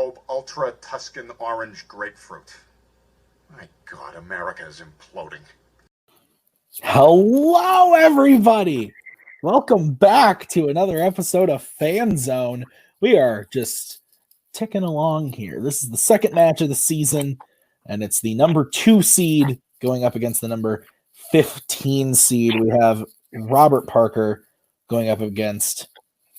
Michelob Ultra Tuscan Orange Grapefruit. My God, America is imploding. Hello, everybody. Welcome back to another episode of Fanzone. We are just ticking along here. This is the second match of the season, and it's the number 2 seed going up against the number 15 seed. We have Robert Parker going up against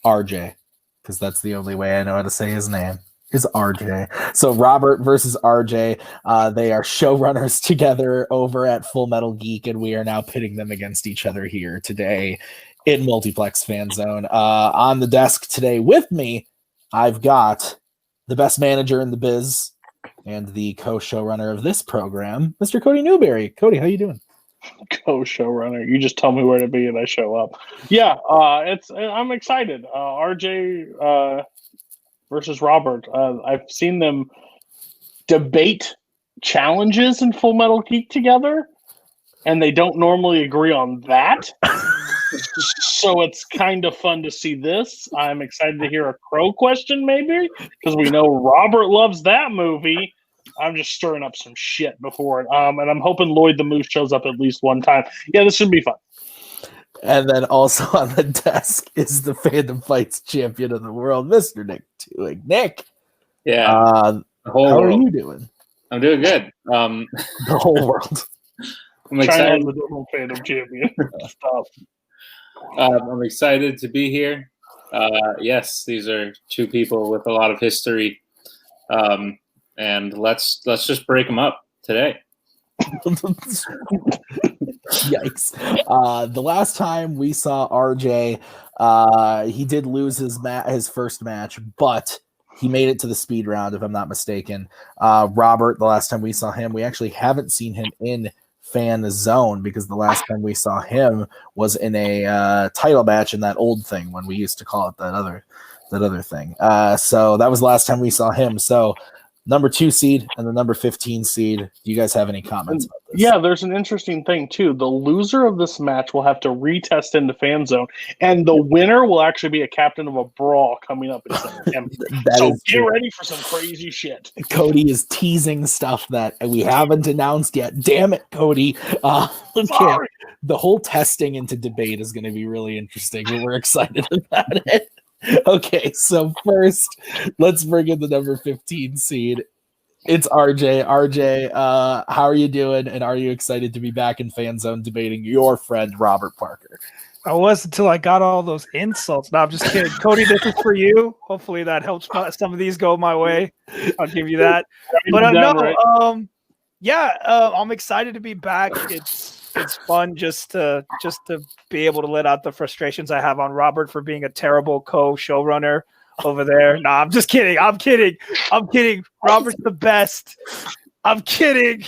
RJ, because that's the only way I know how to say his name, is RJ. So Robert versus RJ. They are showrunners together over at Full Metal Geek, and we are now pitting them against each other here today in Multiplex Fanzone. On the desk today with me, I've got the best manager in the biz and the co-showrunner of this program, Mr. Cody Newberry. Cody, how you doing? Co-showrunner. You just tell me where to be and I show up. Yeah, I'm excited. RJ versus Robert. I've seen them debate challenges in Full Metal Geek together, and they don't normally agree on that. So it's kind of fun to see this. I'm excited to hear a Crow question, maybe, because we know Robert loves that movie. I'm just stirring up some shit before it. And I'm hoping Lloyd the Moose shows up at least one time. Yeah, this should be fun. And then also on the desk is the Fandom Fights champion of the world, Mr. Nick Twohig. Nick, yeah, how are you doing? I'm doing good. The whole world. I'm excited. China's the whole Fandom champion. Stop. I'm excited to be here. Yes, these are two people with a lot of history, and let's just break them up today. Yikes. The last time we saw RJ, he did lose his first match, but he made it to the speed round, if I'm not mistaken. Robert, the last time we saw him, we actually haven't seen him in Fanzone, because the last time we saw him was in a title match in that old thing when we used to call it that other thing. So that was the last time we saw him. So number 2 seed and the number 15 seed. Do you guys have any comments about this? Yeah, there's an interesting thing too. The loser of this match will have to retest into Fanzone, and the winner will actually be a captain of a brawl coming up in September. So get ready for some crazy shit. Cody is teasing stuff that we haven't announced yet. Damn it, Cody. Sorry. The whole testing into debate is going to be really interesting, but we're excited about it. Okay, so first, let's bring in the number 15 seed. It's RJ. RJ, how are you doing? And are you excited to be back in Fanzone debating your friend Robert Parker? I was until I got all those insults. No, I'm just kidding. Cody, this is for you. Hopefully that helps some of these go my way. I'll give you that. But I'm excited to be back. It's fun just to be able to let out the frustrations I have on Robert for being a terrible co-showrunner over there. No, I'm just kidding. I'm kidding. Robert's the best. I'm kidding.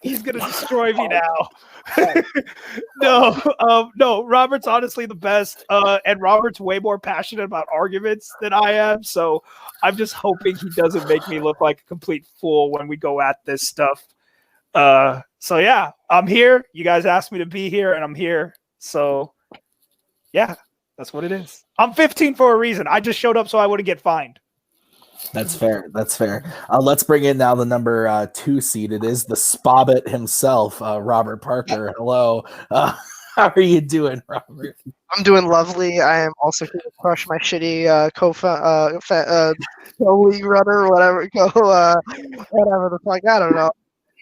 He's gonna destroy me now. No, Robert's honestly the best. And Robert's way more passionate about arguments than I am. So I'm just hoping he doesn't make me look like a complete fool when we go at this stuff. So yeah, I'm here. You guys asked me to be here, and I'm here. So yeah, that's what it is. I'm 15 for a reason. I just showed up so I wouldn't get fined. That's fair. Let's bring in now the number 2 seed. It is the Spobbit himself, Robert Parker. Hello. How are you doing, Robert? I'm doing lovely. I am also here to crush my shitty co-league runner, whatever the fuck. I don't know.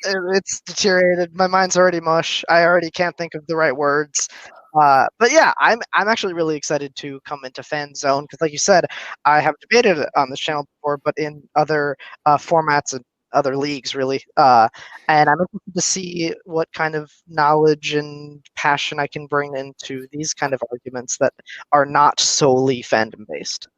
It's deteriorated. My mind's already mush. I already can't think of the right words. But yeah, I'm actually really excited to come into Fanzone because, like you said, I have debated it on this channel before, but in other formats and other leagues, really. And I'm interested to see what kind of knowledge and passion I can bring into these kind of arguments that are not solely fandom based.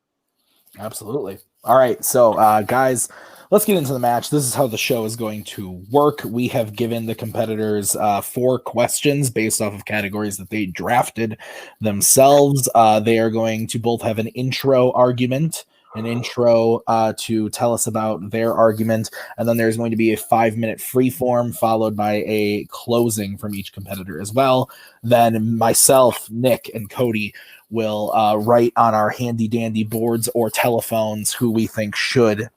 Absolutely. All right, so guys, let's get into the match. This is how the show is going to work. We have given the competitors 4 questions based off of categories that they drafted themselves. They are going to both have an intro argument, an intro to tell us about their argument, and then there's going to be a 5-minute freeform followed by a closing from each competitor as well. Then myself, Nick, and Cody will write on our handy dandy boards or telephones who we think should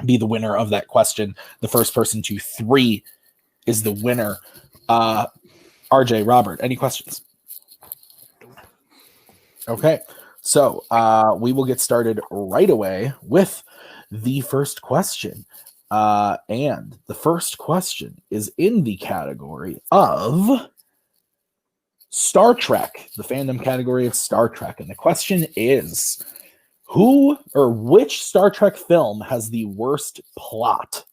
be the winner of that question. The first person to 3 is the winner. RJ, Robert, any questions? Okay, so we will get started right away with the first question. And the first question is in the category of Star Trek, the fandom category of Star Trek. And the question is, who or which Star Trek film has the worst plot?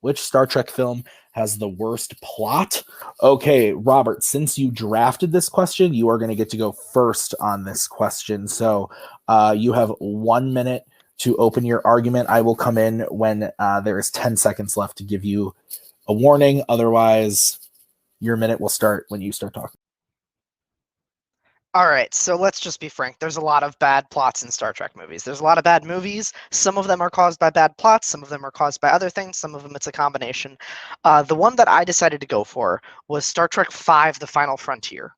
Which Star Trek film has the worst plot? Okay, Robert, since you drafted this question, you are going to get to go first on this question. So you have 1 minute to open your argument. I will come in when there is 10 seconds left to give you a warning. Otherwise, your minute will start when you start talking. All right, so let's just be frank. There's a lot of bad plots in Star Trek movies. There's a lot of bad movies. Some of them are caused by bad plots. Some of them are caused by other things. Some of them it's a combination. The one that I decided to go for was Star Trek V: The Final Frontier.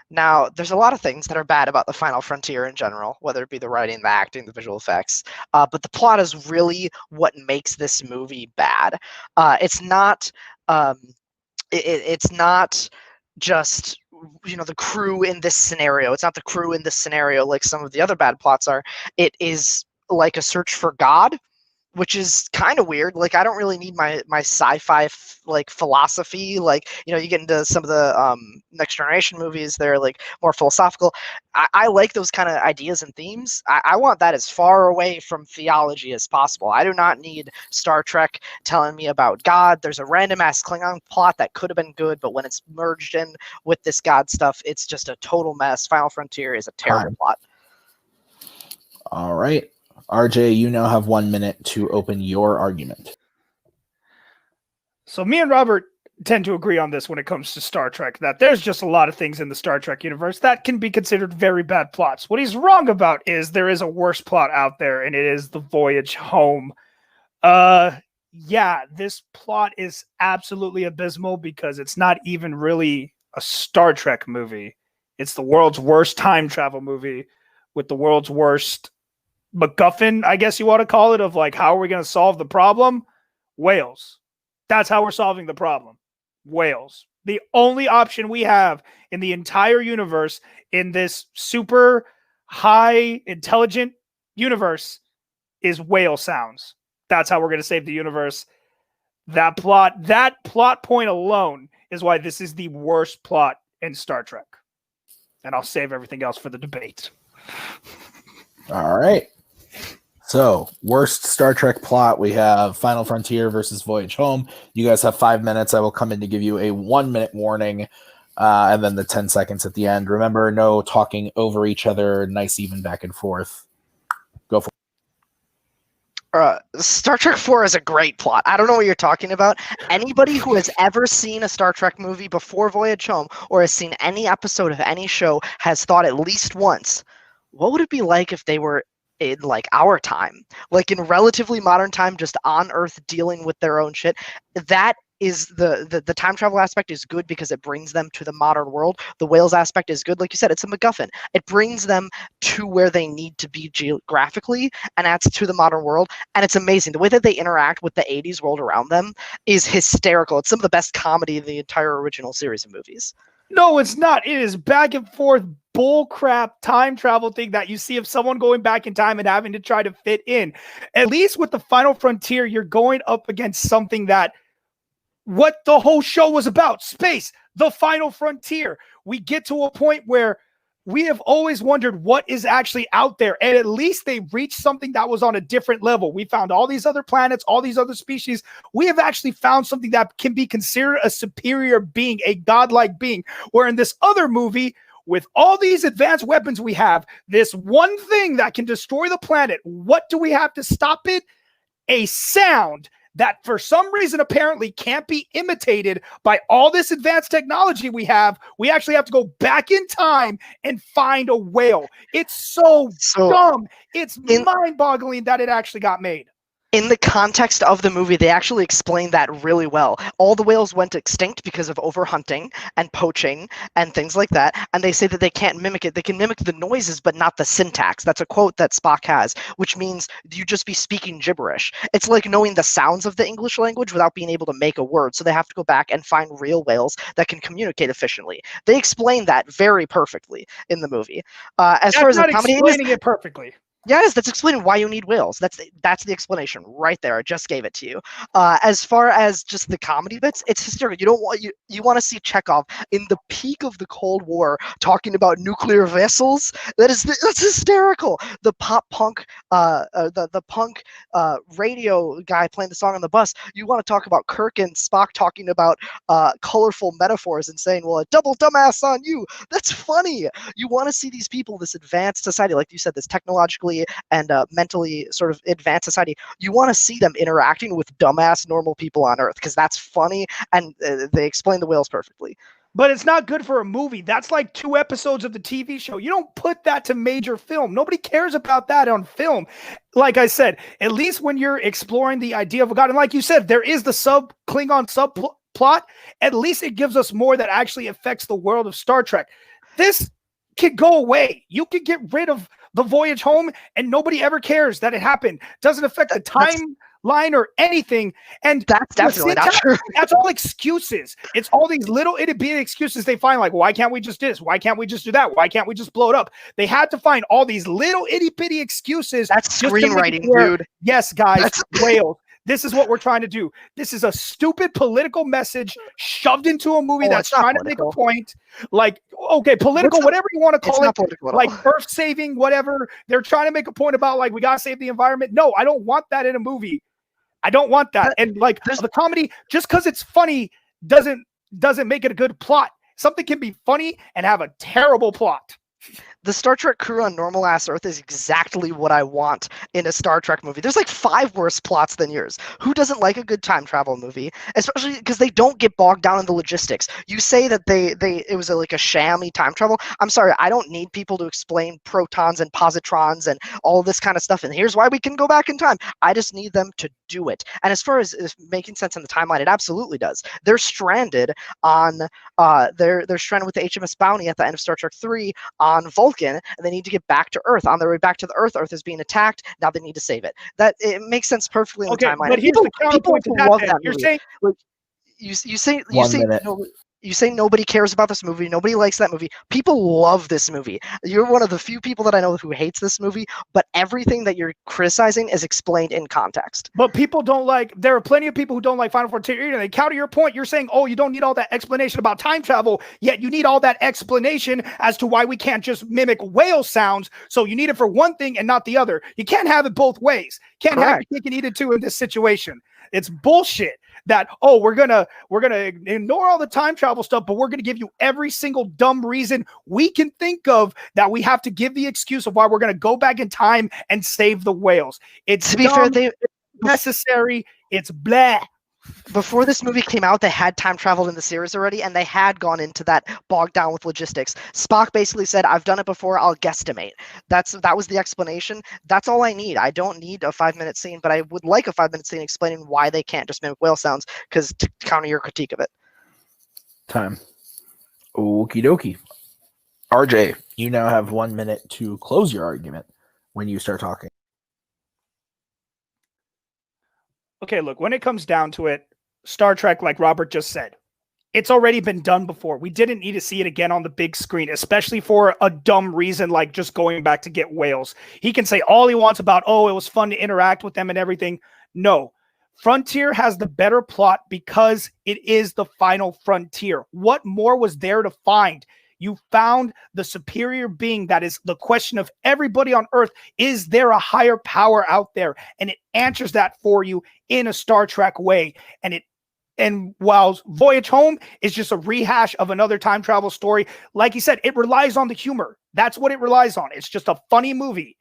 Now, there's a lot of things that are bad about The Final Frontier in general, whether it be the writing, the acting, the visual effects. But the plot is really what makes this movie bad. It's not. It's not just the crew in this scenario. It's not the crew in this scenario like some of the other bad plots are. It is like a search for God, which is kind of weird. Like, I don't really need my sci-fi philosophy. Like, you get into some of the Next Generation movies, they're like more philosophical. I like those kind of ideas and themes. I want that as far away from theology as possible. I do not need Star Trek telling me about God. There's a random ass Klingon plot that could have been good, but when it's merged in with this God stuff, it's just a total mess. Final Frontier is a terrible plot. All right. RJ, you now have 1 minute to open your argument. So me and Robert tend to agree on this when it comes to Star Trek, that there's just a lot of things in the Star Trek universe that can be considered very bad plots. What he's wrong about is there is a worse plot out there, and it is the voyage home. Yeah, this plot is absolutely abysmal because it's not even really a Star Trek movie. It's the world's worst time travel movie with the world's worst MacGuffin, I guess you want to call it, of like, how are we going to solve the problem? Whales. That's how we're solving the problem. Whales. The only option we have in the entire universe, in this super high intelligent universe, is whale sounds. That's how we're going to save the universe. That plot point alone is why this is the worst plot in Star Trek. And I'll save everything else for the debate. All right. So, worst Star Trek plot, we have Final Frontier versus Voyage Home. You guys have 5 minutes. I will come in to give you a 1 minute warning, and then the 10 seconds at the end. Remember, no talking over each other, nice even back and forth. Go for it. Star Trek 4 is a great plot. I don't know what you're talking about. Anybody who has ever seen a Star Trek movie before Voyage Home or has seen any episode of any show has thought at least once, what would it be like if they were in like our time, like in relatively modern time, just on Earth dealing with their own shit? That is the time travel aspect is good because it brings them to the modern world. The whales aspect is good. Like you said, it's a MacGuffin. It brings them to where they need to be geographically and adds to the modern world. And it's amazing. The way that they interact with the 80s world around them is hysterical. It's some of the best comedy in the entire original series of movies. No, it's not. It is back and forth bullcrap time travel thing that you see of someone going back in time and having to try to fit in. At least with the Final Frontier, you're going up against something that what the whole show was about, space, the Final Frontier. We get to a point where we have always wondered what is actually out there. And at least they reached something that was on a different level. We found all these other planets, all these other species. We have actually found something that can be considered a superior being, a godlike being. Where in this other movie, with all these advanced weapons we have, this one thing that can destroy the planet, what do we have to stop it? A sound that for some reason apparently can't be imitated by all this advanced technology we have. We actually have to go back in time and find a whale. It's so dumb. It's mind-boggling that it actually got made. in the context of the movie, they actually explain that really well. All the whales went extinct because of overhunting and poaching and things like that. And they say that they can't mimic it. They can mimic the noises, but not the syntax. That's a quote that Spock has, which means you just be speaking gibberish. It's like knowing the sounds of the English language without being able to make a word. So they have to go back and find real whales that can communicate efficiently. They explain that very perfectly in the movie. As far as the comedy, explaining it perfectly. yes, that's explaining why you need whales. That's the explanation right there. I just gave it to you. As far as just the comedy bits, it's hysterical. You don't want you want to see Chekhov in the peak of the Cold War talking about nuclear vessels. That's hysterical. The pop punk, the punk radio guy playing the song on the bus. You want to talk about Kirk and Spock talking about colorful metaphors and saying, "Well, a double dumbass on you." That's funny. You want to see these people, this advanced society, like you said, this technologically and mentally sort of advanced society. You want to see them interacting with dumbass normal people on Earth because that's funny, and they explain the whales perfectly. But it's not good for a movie. That's like 2 episodes of the TV show. You don't put that to major film. Nobody cares about that on film. Like I said, at least when you're exploring the idea of a god, and like you said, there is the Klingon subplot. At least it gives us more that actually affects the world of Star Trek. This could go away. You could get rid of the voyage home and nobody ever cares that it happened. Doesn't affect the timeline or anything. And that's definitely not true. That's all excuses. It's all these little itty bitty excuses they find, like, why can't we just do this? Why can't we just do that? Why can't we just blow it up? They had to find all these little itty bitty excuses. That's screenwriting, dude. Yes, guys, whales. This is what we're trying to do. This is a stupid political message shoved into a movie that's trying to make a point. Like, okay, political, whatever you want to call it, like Earth saving, whatever. They're trying to make a point about, like, we got to save the environment. No, I don't want that in a movie. I don't want that. And like the comedy, just because it's funny doesn't make it a good plot. Something can be funny and have a terrible plot. The Star Trek crew on normal ass Earth is exactly what I want in a Star Trek movie. There's like 5 worse plots than yours. Who doesn't like a good time travel movie? Especially because they don't get bogged down in the logistics. You say that it was like a shammy time travel. I'm sorry, I don't need people to explain protons and positrons and all this kind of stuff. And here's why we can go back in time. I just need them to do it. And as far as making sense in the timeline, it absolutely does. They're stranded on they're stranded with the HMS Bounty at the end of Star Trek 3 on Vulcan, and they need to get back to Earth. On their way back to the Earth, Earth is being attacked. Now they need to save it. That it makes sense perfectly in the timeline. But here's the counterpoint to that. You're saying, like, you say nobody cares about this movie. Nobody likes that movie. People love this movie. You're one of the few people that I know who hates this movie, but everything that you're criticizing is explained in context. But people don't like, there are plenty of people who don't like Final Frontier. And they counter your point. You're saying, oh, you don't need all that explanation about time travel, yet you need all that explanation as to why we can't just mimic whale sounds. So you need it for one thing and not the other. You can't have it both ways. Can't have your cake and eat it too in this situation. It's bullshit that, oh, we're gonna ignore all the time travel stuff, but we're gonna give you every single dumb reason we can think of that we have to give the excuse of why we're gonna go back in time and save the whales. It's, to be fair, it's necessary. It's blah. Before this movie came out, they had time traveled in the series already, and they had gone into that bogged down with logistics. Spock basically said, I've done it before, I'll guesstimate. That was the explanation. That's all I need. I don't need a 5-minute scene, but I would like a 5-minute scene explaining why they can't just mimic whale sounds, because to counter your critique of it. Time. Okie dokie. RJ, you now have 1 minute to close your argument when you start talking. Okay, look, when it comes down to it, Star Trek, like Robert just said, it's already been done before. We didn't need to see it again on the big screen, especially for a dumb reason like just going back to get whales. He can say all he wants about, oh, it was fun to interact with them and everything. No. Frontier has the better plot because it is the final frontier. What more was there to find? You found the superior being. That is the question of everybody on Earth. Is there a higher power out there? And it answers that for you in a Star Trek way. And while Voyage Home is just a rehash of another time travel story, like he said, it relies on the humor. That's what it relies on. It's just a funny movie.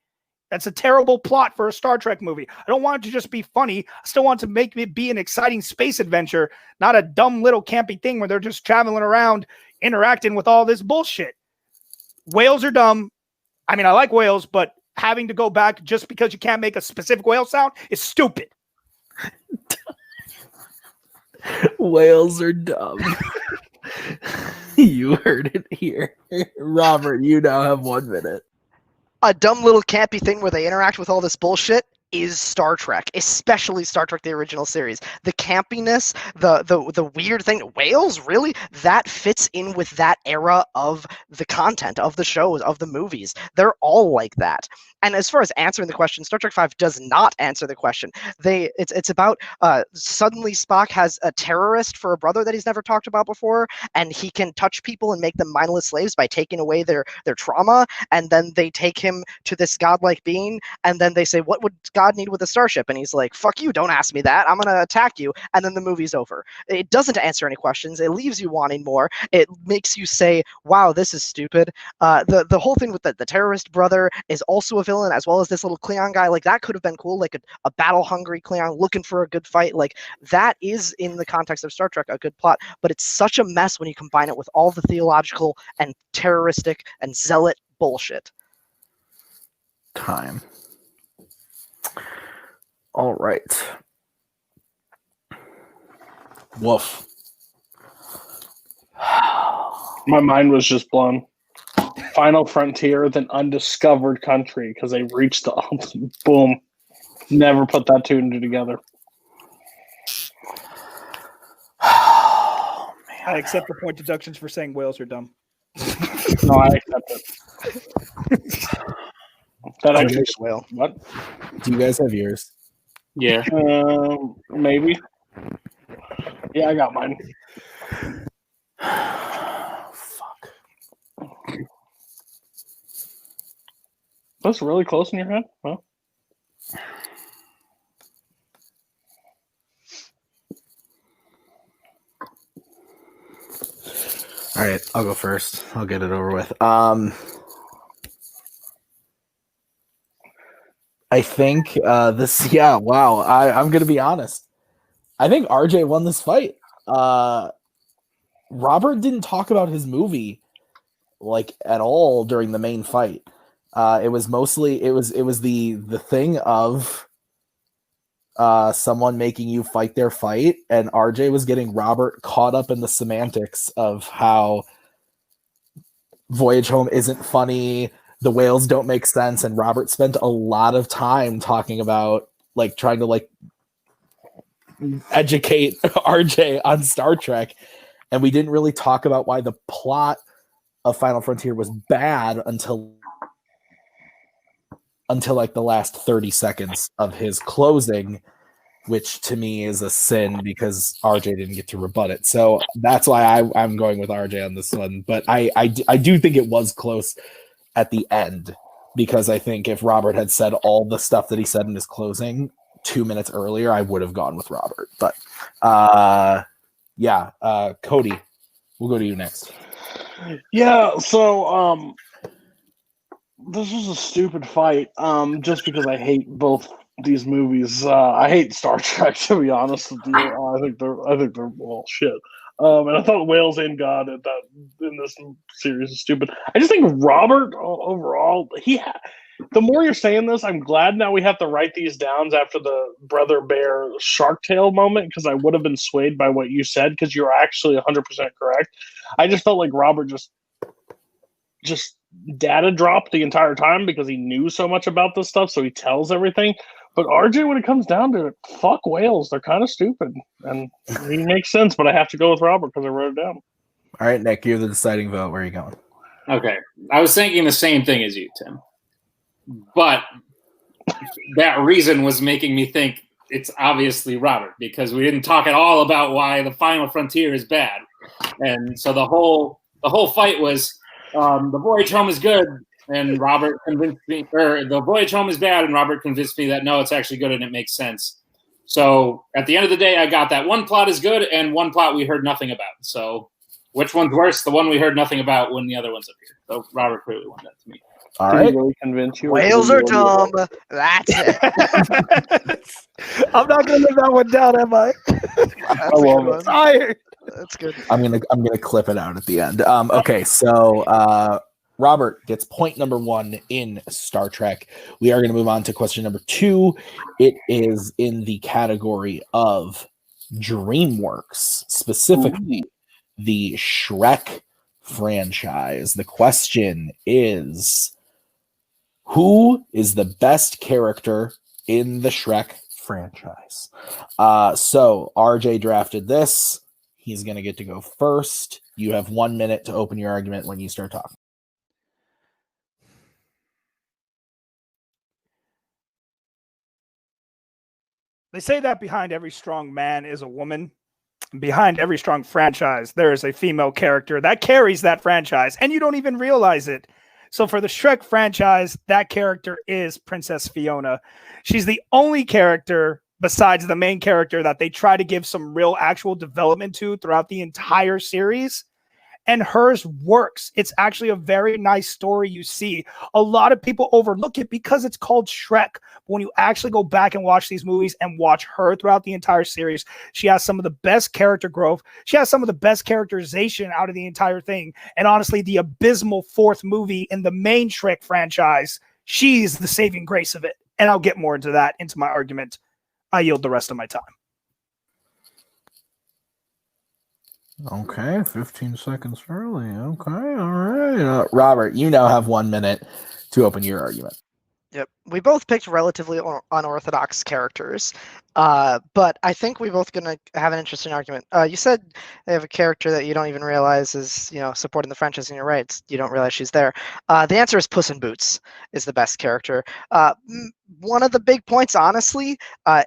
That's a terrible plot for a Star Trek movie. I don't want it to just be funny. I still want to make it be an exciting space adventure, not a dumb little campy thing where they're just traveling around interacting with all this bullshit. Whales are dumb. I mean, I like whales, but having to go back just because you can't make a specific whale sound is stupid. Whales are dumb. You heard it here. Robert, you now have 1 minute. A dumb little campy thing where they interact with all this bullshit is Star Trek, especially Star Trek the original series. The campiness, the weird thing, whales, really? That fits in with that era of the content, of the shows, of the movies. They're all like that. And as far as answering the question, Star Trek V does not answer the question. It's about suddenly Spock has a terrorist for a brother that he's never talked about before, and he can touch people and make them mindless slaves by taking away their trauma, and then they take him to this godlike being, and then they say, what would God need with a starship? And he's like, fuck you, don't ask me that, I'm gonna attack you, and then the movie's over. It doesn't answer any questions, it leaves you wanting more, it makes you say, wow, this is stupid. The whole thing with the terrorist brother is also a villain, as well as this little Klingon guy. Like, that could have been cool, like a battle-hungry Klingon looking for a good fight. Like, that is, in the context of Star Trek, a good plot, but it's such a mess when you combine it with all the theological and terroristic and zealot bullshit. Time. All right. Woof. My mind was just blown. Final frontier, then undiscovered country, because they reached the ultimate. Boom. Never put that two and two together. I accept the point deductions for saying whales are dumb. No, I accept it. That actually, Whale. what? Do you guys have yours? Yeah. Maybe. Yeah, I got mine. Fuck. That's really close in your head? Huh? All right, I'll go first. I'll get it over with. I think this. Yeah, wow. I'm gonna be honest. I think RJ won this fight. Robert didn't talk about his movie like at all during the main fight. It was mostly it was the thing of someone making you fight their fight, and RJ was getting Robert caught up in the semantics of how Voyage Home isn't funny, the whales don't make sense, and Robert spent a lot of time talking about like trying to like educate RJ on Star Trek, and we didn't really talk about why the plot of Final Frontier was bad until like the last 30 seconds of his closing, which to me is a sin because RJ didn't get to rebut it. So that's why I'm going with RJ on this one. But I do think it was close at the end, because I think if Robert had said all the stuff that he said in his closing 2 minutes earlier, I would have gone with Robert. But Cody, we'll go to you next. Yeah, so this was a stupid fight, just because I hate both these movies. I hate Star Trek, to be honest with you. I think they're well shit. And I thought Whales and God in this series is stupid. I just think Robert overall, the more you're saying this, I'm glad now we have to write these down after the Brother Bear Shark Tale moment, because I would have been swayed by what you said, because you're actually 100% correct. I just felt like Robert just data dropped the entire time because he knew so much about this stuff, so he tells everything. But RJ, when it comes down to it, fuck whales. They're kind of stupid. And he makes sense, but I have to go with Robert because I wrote it down. All right, Nick, you're the deciding vote. Where are you going? Okay. I was thinking the same thing as you, Tim. But that reason was making me think it's obviously Robert, because we didn't talk at all about why the Final Frontier is bad. And so the whole fight was the Voyage Home is good, and Robert convinced me, or the Voyage Home is bad, and Robert convinced me that no, it's actually good and it makes sense. So at the end of the day, I got that one plot is good and one plot we heard nothing about. So which one's worse? The one we heard nothing about when the other one's appeared. So Robert clearly won that to me. All right. Really convince you? Whales are dumb. That's it. I'm not gonna live that one down, am I? That's a good one. Tired. That's good. I'm gonna clip it out at the end. Okay, so Robert gets point number 1 in Star Trek. We are going to move on to question number 2. It is in the category of DreamWorks, specifically the Shrek franchise. The question is, who is the best character in the Shrek franchise? So RJ drafted this. He's going to get to go first. You have 1 minute to open your argument when you start talking. They say that behind every strong man is a woman. Behind every strong franchise, there is a female character that carries that franchise, and you don't even realize it. So for the Shrek franchise, that character is Princess Fiona. She's the only character besides the main character that they try to give some real actual development to throughout the entire series. And hers works. It's actually a very nice story you see. A lot of people overlook it because it's called Shrek. But when you actually go back and watch these movies and watch her throughout the entire series, she has some of the best character growth. She has some of the best characterization out of the entire thing. And honestly, the abysmal 4th movie in the main Shrek franchise, she's the saving grace of it. And I'll get more into that into my argument. I yield the rest of my time. Okay, 15 seconds early. Okay, all right. Robert, you now have 1 minute to open your argument. Yep. We both picked relatively unorthodox characters, but I think we're both going to have an interesting argument. You said they have a character that you don't even realize is, supporting the franchise, and you're right. You don't realize she's there. The answer is Puss in Boots is the best character. One of the big points, honestly,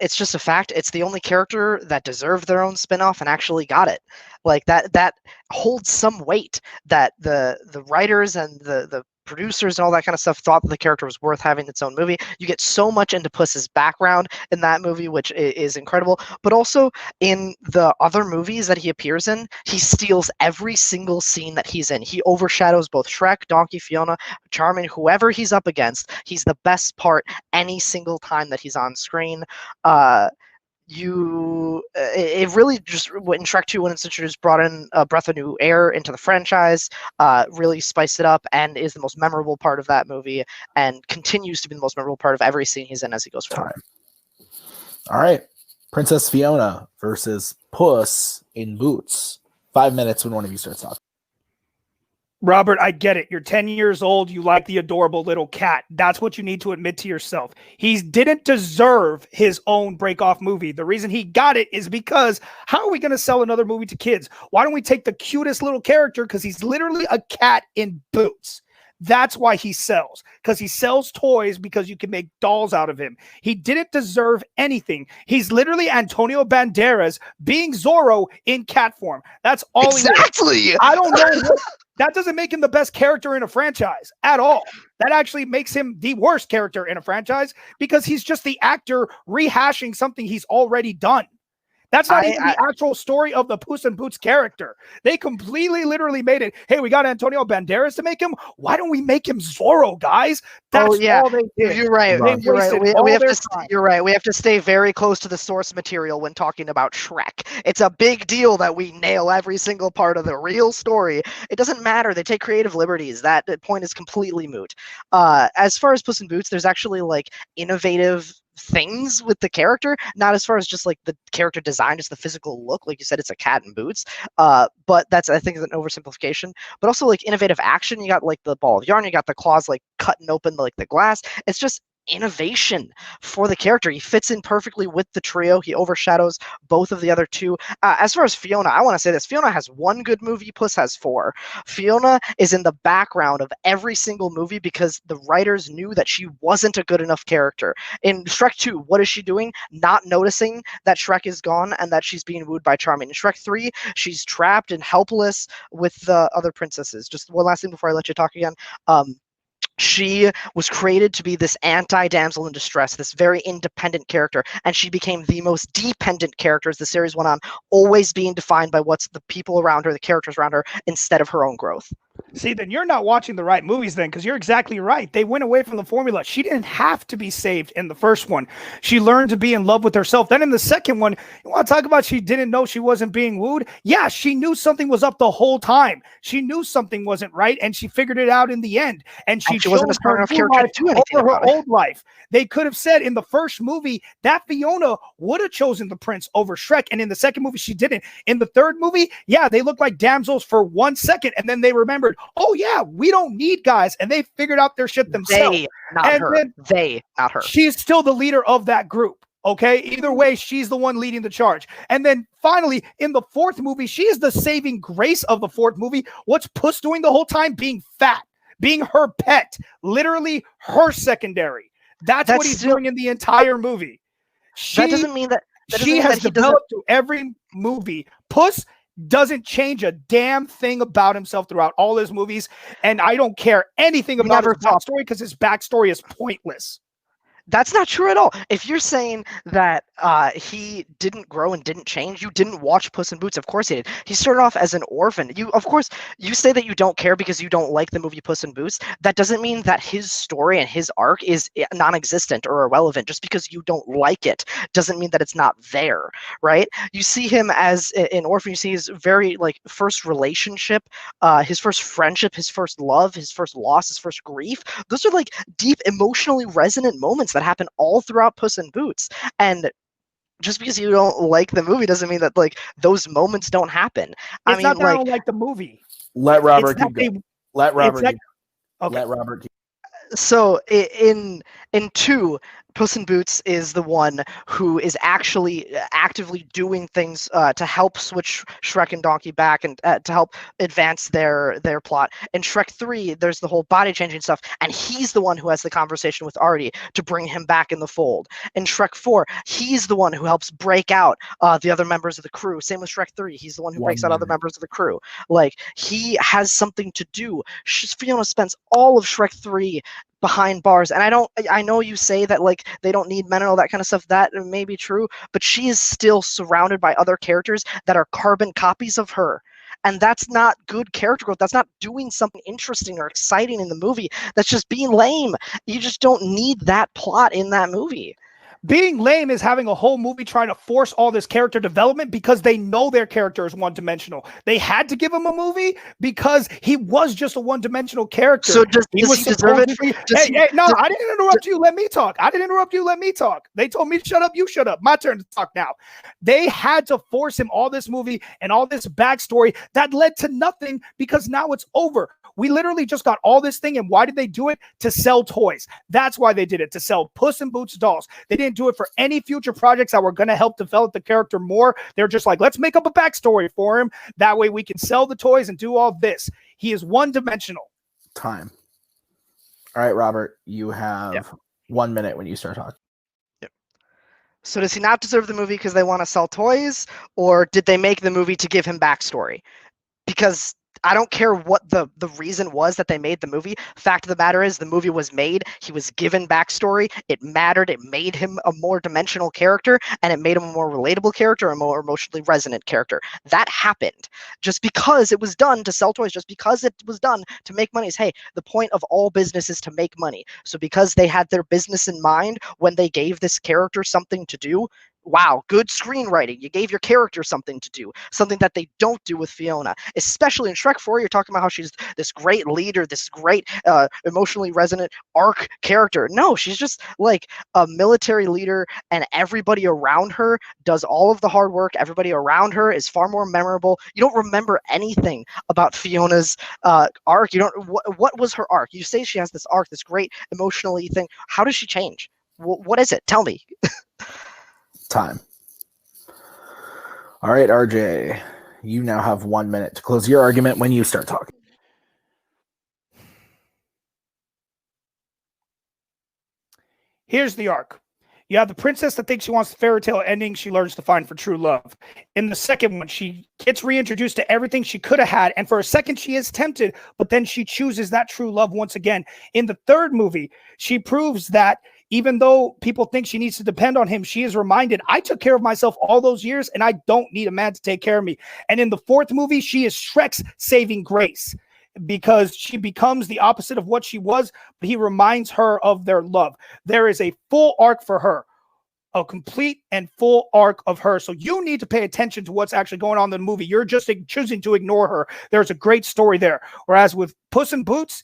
it's just a fact. It's the only character that deserved their own spinoff and actually got it. Like that holds some weight, that the writers and the producers and all that kind of stuff thought that the character was worth having its own movie. You get so much into Puss's background in that movie, which is incredible. But also in the other movies that he appears in, he steals every single scene that he's in. He overshadows both Shrek, Donkey, Fiona, Charming, whoever he's up against. He's the best part any single time that he's on screen. It really just, in Shrek 2, when it's introduced, brought in a breath of new air into the franchise, really spiced it up, and is the most memorable part of that movie, and continues to be the most memorable part of every scene he's in as he goes forward. All right. Princess Fiona versus Puss in Boots. 5 minutes when one of you starts talking. Robert, I get it. You're 10 years old. You like the adorable little cat. That's what you need to admit to yourself. He didn't deserve his own break-off movie. The reason he got it is because how are we going to sell another movie to kids? Why don't we take the cutest little character? Because he's literally a cat in boots. That's why he sells. Because he sells toys because you can make dolls out of him. He didn't deserve anything. He's literally Antonio Banderas being Zorro in cat form. That's all exactly. He is. I don't know what... That doesn't make him the best character in a franchise at all. That actually makes him the worst character in a franchise because he's just the actor rehashing something he's already done. That's not even the actual story of the Puss in Boots character. They completely, literally made it, hey, we got Antonio Banderas to make him. Why don't we make him Zorro, guys? That's all they did. You're right. You're right. We have to stay very close to the source material when talking about Shrek. It's a big deal that we nail every single part of the real story. It doesn't matter. They take creative liberties. That point is completely moot. As far as Puss in Boots, there's actually like innovative things with the character, not as far as just like the character design, just the physical look. Like you said, it's a cat in boots, but that's, I think, is an oversimplification. But also like innovative action. You got like the ball of yarn, you got the claws like cutting open like the glass. It's just innovation for the character. He fits in perfectly with the trio. He overshadows both of the other two. As far as Fiona, I want to say this. Fiona has one good movie. Puss has 4. Fiona is in the background of every single movie because the writers knew that she wasn't a good enough character. In Shrek 2, what is she doing? Not noticing that Shrek is gone and that she's being wooed by Charming. In Shrek 3, she's trapped and helpless with the other princesses. Just one last thing before I let you talk again. She was created to be this anti-damsel in distress, this very independent character, and she became the most dependent character as the series went on, always being defined by what's the people around her, the characters around her, instead of her own growth. See, then you're not watching the right movies then, because you're exactly right. They went away from the formula. She didn't have to be saved in the first one. She learned to be in love with herself. Then in the second one, you want to talk about she didn't know she wasn't being wooed? Yeah, she knew something was up the whole time. She knew something wasn't right, and she figured it out in the end. And she wasn't a smart enough character to do anything over her about it. old life. They could have said in the first movie that Fiona would have chosen the prince over Shrek, and in the second movie, she didn't. In the third movie, yeah, they looked like damsels for 1 second, and then they remembered, oh yeah, we don't need guys, and they figured out their shit themselves. They, not her. She's still the leader of that group. Okay, either way, she's the one leading the charge. And then finally, in the fourth movie, she is the saving grace of the fourth movie. What's Puss doing the whole time? Being fat, being her pet, literally her secondary. That's what he's doing in the entire movie. That doesn't mean that she has developed through every movie. Puss doesn't change a damn thing about himself throughout all his movies, and I don't care anything about his backstory because his backstory is pointless. That's not true at all. If you're saying that he didn't grow and didn't change, you didn't watch Puss in Boots. Of course he did. He started off as an orphan. Of course, you say that you don't care because you don't like the movie Puss in Boots. That doesn't mean that his story and his arc is non-existent or irrelevant. Just because you don't like it doesn't mean that it's not there, right? You see him as an orphan. You see his very first relationship, his first friendship, his first love, his first loss, his first grief. Those are deep, emotionally resonant moments that happen all throughout Puss in Boots. And just because you don't like the movie doesn't mean that those moments don't happen. I don't like the movie. Let Robert keep going. Let Robert keep. So in 2, Puss in Boots is the one who is actually actively doing things to help switch Shrek and Donkey back and to help advance their plot. In Shrek 3, there's the whole body changing stuff, and he's the one who has the conversation with Artie to bring him back in the fold. In Shrek 4, he's the one who helps break out the other members of the crew. Same with Shrek 3, he's the one who breaks out other members of the crew. He has something to do. Fiona spends all of Shrek 3 behind bars, and I know you say that they don't need men and all that kind of stuff. That may be true, but she is still surrounded by other characters that are carbon copies of her, and that's not good character growth. That's not doing something interesting or exciting in the movie. That's just being lame. You just don't need that plot in that movie. Being lame is having a whole movie trying to force all this character development because they know their character is one-dimensional. They had to give him a movie because he was just a one-dimensional character. So does he deserve it? I didn't interrupt you. Let me talk. I didn't interrupt you. Let me talk. They told me to shut up. You shut up. My turn to talk now. They had to force him all this movie and all this backstory that led to nothing because now it's over. We literally just got all this thing, and why did they do it? To sell toys. That's why they did it, to sell Puss in Boots dolls. They didn't do it for any future projects that were going to help develop the character more. They're just like, let's make up a backstory for him. That way we can sell the toys and do all this. He is one-dimensional. Time. All right, Robert, you have 1 minute when you start talking. Yep. So does he not deserve the movie because they want to sell toys, or did they make the movie to give him backstory? Because I don't care what the reason was that they made the movie. Fact of the matter is the movie was made. He was given backstory. It mattered. It made him a more dimensional character, and it made him a more relatable character, a more emotionally resonant character. That happened. Just because it was done to sell toys, just because it was done to make money, hey, the point of all business is to make money. So because they had their business in mind when they gave this character something to do, wow, good screenwriting. You gave your character something to do, something that they don't do with Fiona. Especially in Shrek 4, you're talking about how she's this great leader, this great emotionally resonant arc character. No, she's just like a military leader, and everybody around her does all of the hard work. Everybody around her is far more memorable. You don't remember anything about Fiona's arc. You don't. What was her arc? You say she has this arc, this great emotionally thing. How does she change? What is it? Tell me. Time. All right, RJ, you now have 1 minute to close your argument when you start talking. Here's the arc. You have the princess that thinks she wants the fairy tale ending she learns to find for true love. In the second one, she gets reintroduced to everything she could have had, and for a second she is tempted, but then she chooses that true love once again. In the third movie, she proves that even though people think she needs to depend on him, she is reminded, I took care of myself all those years, and I don't need a man to take care of me. And in the fourth movie, she is Shrek's saving grace. because she becomes the opposite of what she was, but he reminds her of their love. There is a full arc for her, a complete and full arc of her. So you need to pay attention to what's actually going on in the movie. You're just choosing to ignore her. There's a great story there. Whereas with Puss in Boots,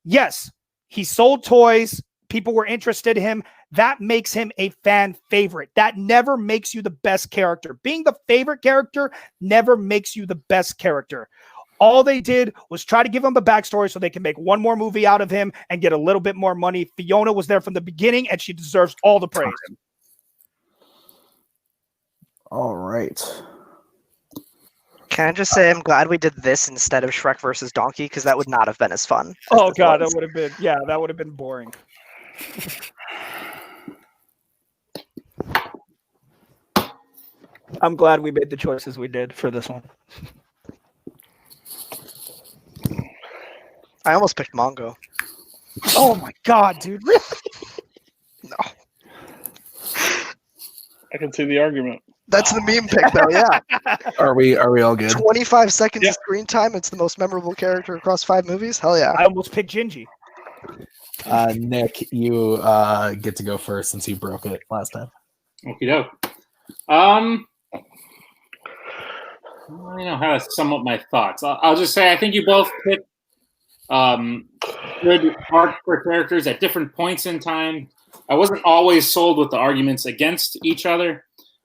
yes, he sold toys. People were interested in him. That makes him a fan favorite. That never makes you the best character. Being the favorite character never makes you the best character. All they did was try to give him a backstory so they can make one more movie out of him and get a little bit more money. Fiona was there from the beginning, and she deserves all the praise. All right. Can I just say I'm glad we did this instead of Shrek versus Donkey, because that would not have been as fun. Oh God, that would have been, yeah, that would have been boring. I'm glad we made the choices we did for this one. I almost picked Mongo. Oh my God, dude. Really? No. I can see the argument. That's the meme pick, though, yeah. Are we all good? 25 seconds of screen time. It's the most memorable character across 5 movies. Hell yeah. I almost picked Gingy. Nick, you get to go first since you broke it last time. Okie doke. I don't know how to sum up my thoughts. I'll just say I think you both picked good arc for characters at different points in time. I wasn't always sold with the arguments against each other.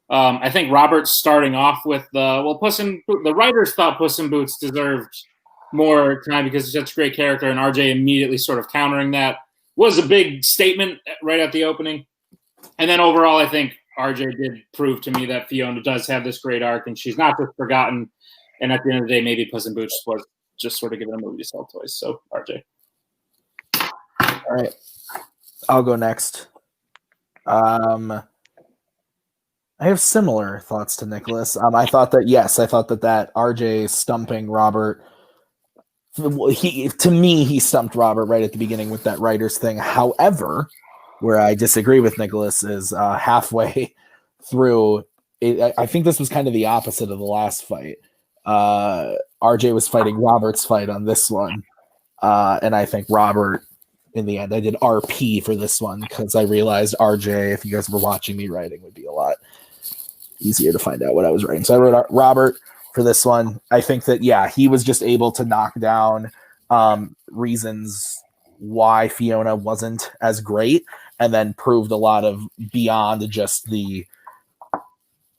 I think Robert's starting off with the writers thought Puss in Boots deserved more time because he's such a great character, and RJ immediately sort of countering that was a big statement right at the opening. And then overall, I think RJ did prove to me that Fiona does have this great arc, and she's not just forgotten. And at the end of the day, maybe Puss in Boots was just sort of given a movie to sell toys. So, RJ. All right. I'll go next. I have similar thoughts to Nicholas. I thought that RJ stumping Robert, he stumped Robert right at the beginning with that writers thing. However, where I disagree with Nicholas is halfway through. I think this was kind of the opposite of the last fight. RJ was fighting Robert's fight on this one, and I think Robert. In the end, I did RP for this one because I realized RJ, if you guys were watching me writing, would be a lot easier to find out what I was writing. So I wrote Robert for this one. I think that, he was just able to knock down reasons why Fiona wasn't as great and then proved a lot of beyond just he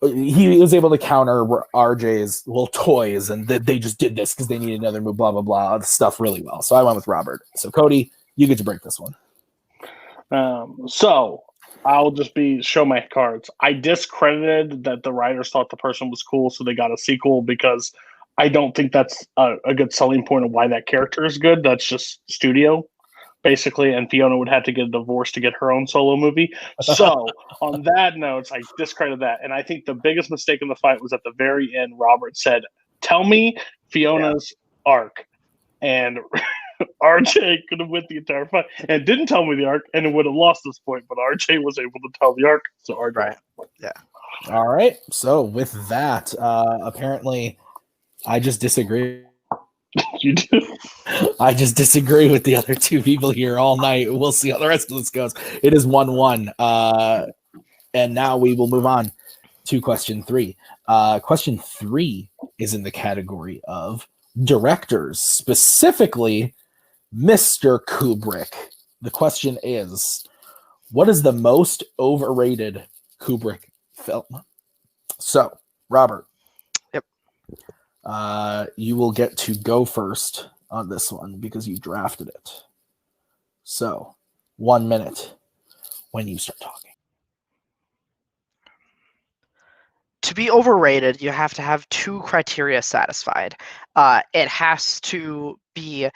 was able to counter RJ's toys and they just did this because they needed another move, blah, blah, blah, stuff really well. So I went with Robert. So Cody, you get to break this one. So I'll just show my cards. I discredited that the writers thought the person was cool, so they got a sequel because I don't think that's a good selling point of why that character is good. That's just studio, basically, and Fiona would have to get a divorce to get her own solo movie. So on that note, I discredited that. And I think the biggest mistake in the fight was at the very end, Robert said, "Tell me Fiona's arc." And RJ could have went the entire fight and didn't tell me the arc, and it would have lost this point. But RJ was able to tell the arc, so RJ. Right. Yeah. All right. So with that, apparently, I just disagree. You do. I just disagree with the other two people here all night. We'll see how the rest of this goes. It is 1-1, and now we will move on to question 3. Question 3 is in the category of directors, specifically Mr. Kubrick. The question is, what is the most overrated Kubrick film? So, Robert. Yep. You will get to go first on this one because you drafted it. So, 1 minute when you start talking. To be overrated, you have to have 2 criteria satisfied. It has to be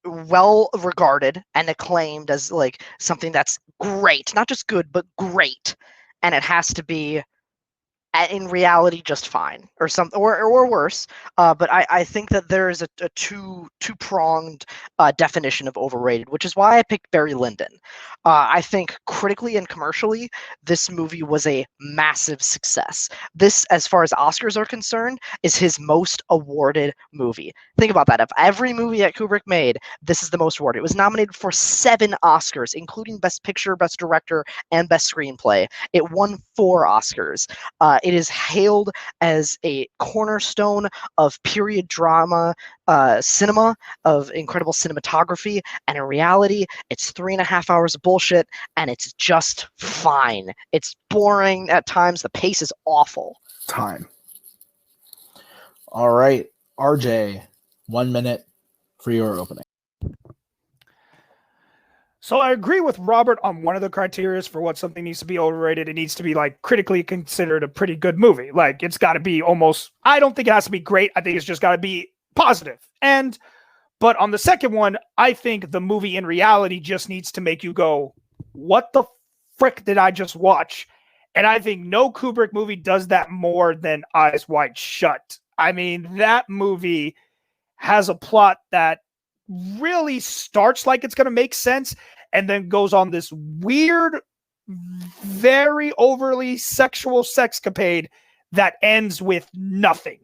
well regarded and acclaimed as something that's great, not just good, but great. And it has to be in reality just fine, or something, or worse. But I think that there is a two-pronged definition of overrated, which is why I picked Barry Lyndon. I think critically and commercially, this movie was a massive success. This, as far as Oscars are concerned, is his most awarded movie. Think about that. Of every movie that Kubrick made, this is the most awarded. It was nominated for 7 Oscars, including Best Picture, Best Director, and Best Screenplay. It won 4 Oscars. It is hailed as a cornerstone of period drama cinema, of incredible cinematography, and in reality, it's 3.5 hours of bullshit, and it's just fine. It's boring at times. The pace is awful. Time. All right, RJ, 1 minute for your opening. So I agree with Robert on one of the criteria for what something needs to be overrated. It needs to be like critically considered a pretty good movie. Like it's got to be almost, I don't think it has to be great. I think it's just got to be positive. But on the second one, I think the movie in reality just needs to make you go, what the frick did I just watch? And I think no Kubrick movie does that more than Eyes Wide Shut. I mean, that movie has a plot that really starts like it's going to make sense and then goes on this weird, very overly sexual sexcapade that ends with nothing.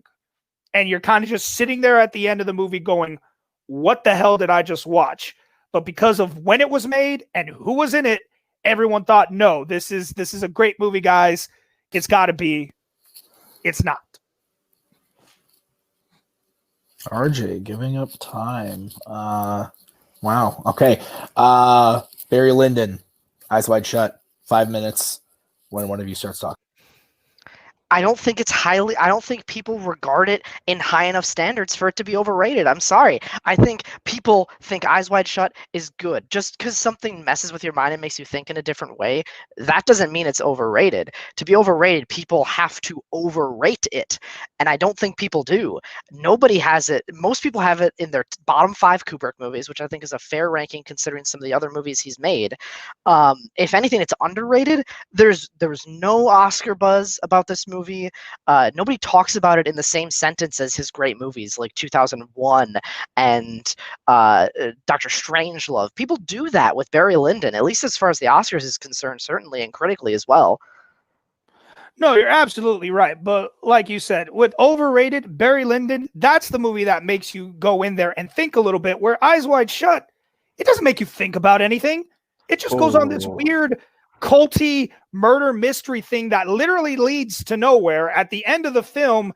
And you're kind of just sitting there at the end of the movie going, what the hell did I just watch? But because of when it was made and who was in it, everyone thought, no, this is a great movie, guys. It's got to be. It's not. RJ giving up time. Wow. Okay. Barry Lyndon, Eyes Wide Shut, 5 minutes when one of you starts talking. I don't think people regard it in high enough standards for it to be overrated. I'm sorry. I think people think Eyes Wide Shut is good. Just because something messes with your mind and makes you think in a different way, that doesn't mean it's overrated. To be overrated, people have to overrate it. And I don't think people do. Nobody has it. Most people have it in their bottom 5 Kubrick movies, which I think is a fair ranking considering some of the other movies he's made. If anything, it's underrated. There was no Oscar buzz about this movie. Nobody talks about it in the same sentence as his great movies like 2001 and Dr. Strangelove. People do that with Barry Lyndon, at least as far as the Oscars is concerned, certainly, and critically as well. No, you're absolutely right. But like you said, with overrated, Barry Lyndon, that's the movie that makes you go in there and think a little bit, where Eyes Wide Shut, it doesn't make you think about anything. It just goes on this weird culty murder mystery thing that literally leads to nowhere. At the end of the film,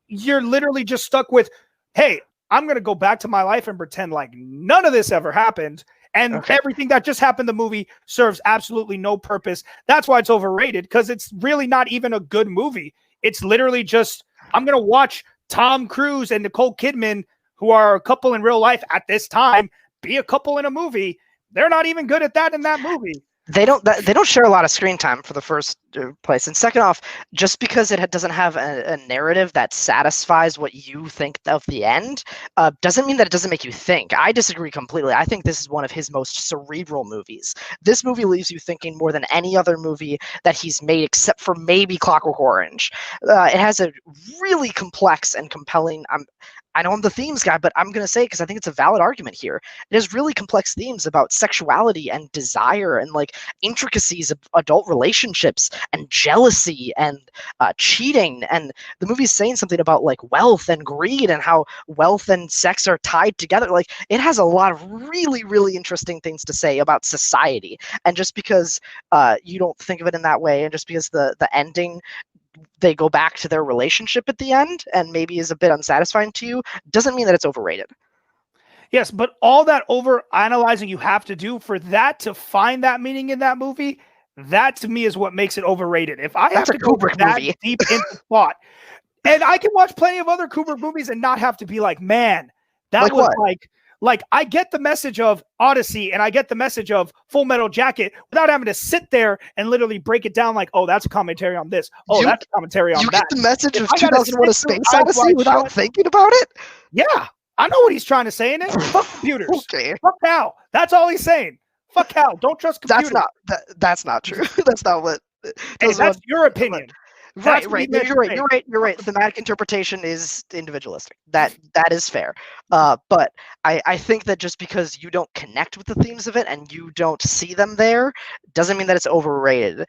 you're literally just stuck with, hey, I'm going to go back to my life and pretend like none of this ever happened. And everything that just happened in the movie serves absolutely no purpose. That's why it's overrated, because it's really not even a good movie. It's literally just, I'm going to watch Tom Cruise and Nicole Kidman, who are a couple in real life at this time, be a couple in a movie. They're not even good at that in that movie. They don't share a lot of screen time for the first place. And second off, just because it doesn't have a narrative that satisfies what you think of the end, doesn't mean that it doesn't make you think. I disagree completely. I think this is one of his most cerebral movies. This movie leaves you thinking more than any other movie that he's made, except for maybe Clockwork Orange. It has a really complex and compelling, I know I'm the themes guy, but I'm going to say, because I think it's a valid argument here, it has really complex themes about sexuality and desire and like intricacies of adult relationships and jealousy and cheating. And the movie's saying something about like wealth and greed and how wealth and sex are tied together. Like it has a lot of really, really interesting things to say about society. And just because you don't think of it in that way, and just because the ending, they go back to their relationship at the end and maybe is a bit unsatisfying to you, doesn't mean that it's overrated. Yes, but all that over analyzing you have to do for that to find that meaning in that movie, that to me is what makes it overrated. If I have to go that deep into plot, and I can watch plenty of other Kubrick movies and not have to be like, man, that like was what? Like I get the message of Odyssey and I get the message of Full Metal Jacket without having to sit there and literally break it down like, oh, that's a commentary on this. Oh, that's a commentary on that. You get the message of 2001: A Space Odyssey without thinking about it? Yeah, I know what he's trying to say in it. Fuck computers. Okay. Fuck Hal. That's all he's saying. Fuck Hal. Don't trust computers. That's not true. That's not what. Hey, that's your opinion. Right. what he No, meant you're to right. say. You're right. Thematic interpretation is individualistic. That is fair. But I think that just because you don't connect with the themes of it and you don't see them there, doesn't mean that it's overrated.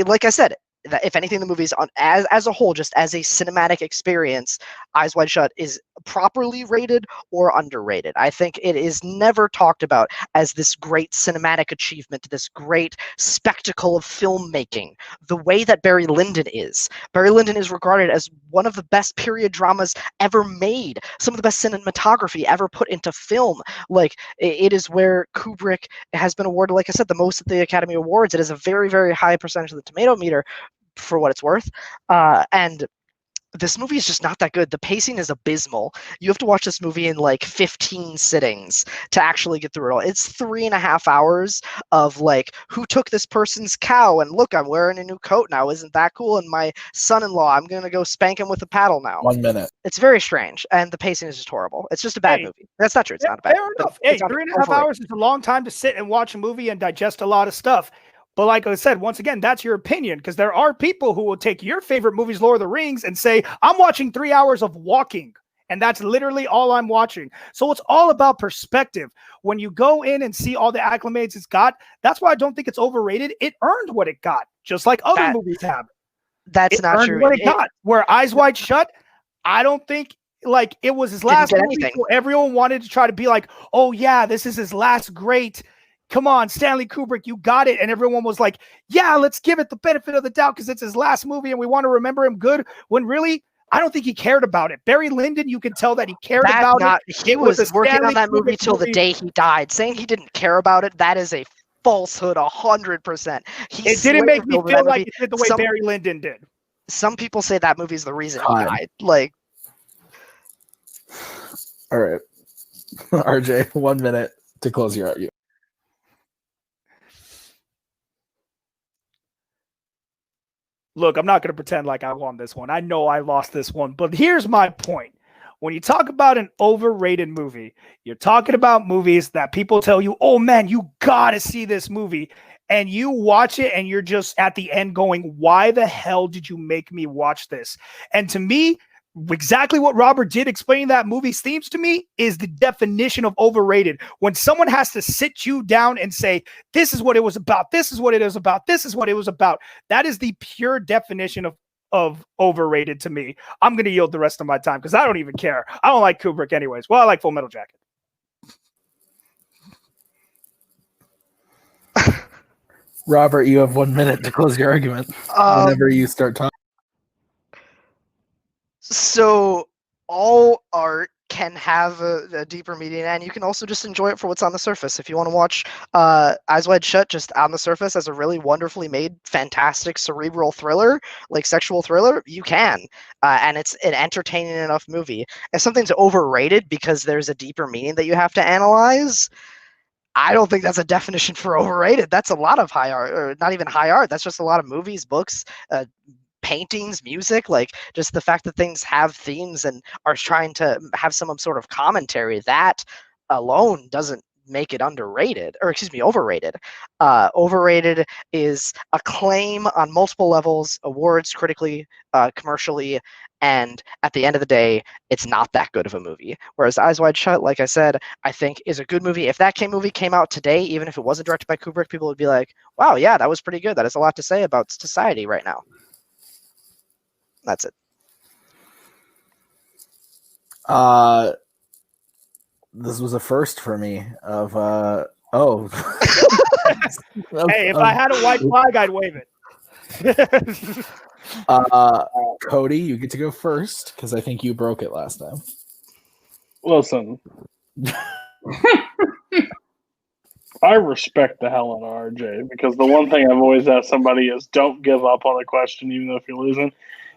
Like I said, that if anything, the movie's on as a whole, just as a cinematic experience, Eyes Wide Shut is properly rated or underrated. I think it is never talked about as this great cinematic achievement, this great spectacle of filmmaking, the way that Barry Lyndon is. Barry Lyndon is regarded as one of the best period dramas ever made, some of the best cinematography ever put into film. Like, it is where Kubrick has been awarded, like I said, the most at the Academy Awards. It is a very, very high percentage of the tomato meter, for what it's worth. And this movie is just not that good. The pacing is abysmal. You have to watch this movie in like 15 sittings to actually get through it all. It's 3.5 hours of like, who took this person's cow? And look, I'm wearing a new coat now. Isn't that cool? And my son-in-law, I'm going to go spank him with a paddle now. 1 minute. It's very strange. And the pacing is just horrible. It's just a bad movie. That's not true. It's not a bad Fair movie. enough. It's Hey, not 3.5 hours is a long time to sit and watch a movie and digest a lot of stuff. But like I said, once again, that's your opinion, because there are people who will take your favorite movies, Lord of the Rings, and say, I'm watching 3 hours of walking, and that's literally all I'm watching. So it's all about perspective. When you go in and see all the acclimates it's got, that's why I don't think it's overrated. It earned what it got, just like other movies have. That's it not earned true. what it got. Where Eyes Wide Shut, I don't think, like, it was his last movie, so everyone wanted to try to be like, oh yeah, this is his last great. Come on, Stanley Kubrick, you got it. And everyone was like, yeah, let's give it the benefit of the doubt because it's his last movie and we want to remember him good. When really, I don't think he cared about it. Barry Lyndon, you can tell that he cared about it. He was working on that movie till the day he died. Saying he didn't care about it, that is a falsehood, 100%. It didn't make me feel like it did the way Barry Lyndon did. Some people say that movie's the reason he died. Like, all right, RJ, 1 minute to close your argument. Look, I'm not going to pretend like I won this one. I know I lost this one, but here's my point. When you talk about an overrated movie, you're talking about movies that people tell you, oh man, you got to see this movie. And you watch it and you're just at the end going, why the hell did you make me watch this? And to me, exactly what Robert did explaining that movie's themes to me is the definition of overrated. When someone has to sit you down and say, this is what it was about, this is what it is about, this is what it was about. That is the pure definition of overrated to me. I'm going to yield the rest of my time because I don't even care. I don't like Kubrick anyways. Well, I like Full Metal Jacket. Robert, you have 1 minute to close your argument whenever you start talking. So all art can have a deeper meaning, and you can also just enjoy it for what's on the surface. If you want to watch Eyes Wide Shut just on the surface as a really wonderfully made, fantastic cerebral thriller, like sexual thriller, you can. And it's an entertaining enough movie. If something's overrated because there's a deeper meaning that you have to analyze, I don't think that's a definition for overrated. That's a lot of high art, or not even high art. That's just a lot of movies, books, paintings, music, like just the fact that things have themes and are trying to have some sort of commentary, that alone doesn't make it underrated, or excuse me, overrated. Overrated is acclaim on multiple levels, awards, critically, commercially, and at the end of the day, it's not that good of a movie. Whereas Eyes Wide Shut, like I said, I think is a good movie. If that movie came out today, even if it wasn't directed by Kubrick, people would be like, wow, yeah, that was pretty good. That has a lot to say about society right now. That's it. This was a first for me of Hey, if I had a white flag, I'd wave it. Cody, you get to go first because I think you broke it last time. Listen, I respect the hell out of RJ because the one thing I've always asked somebody is don't give up on a question even though if you're losing.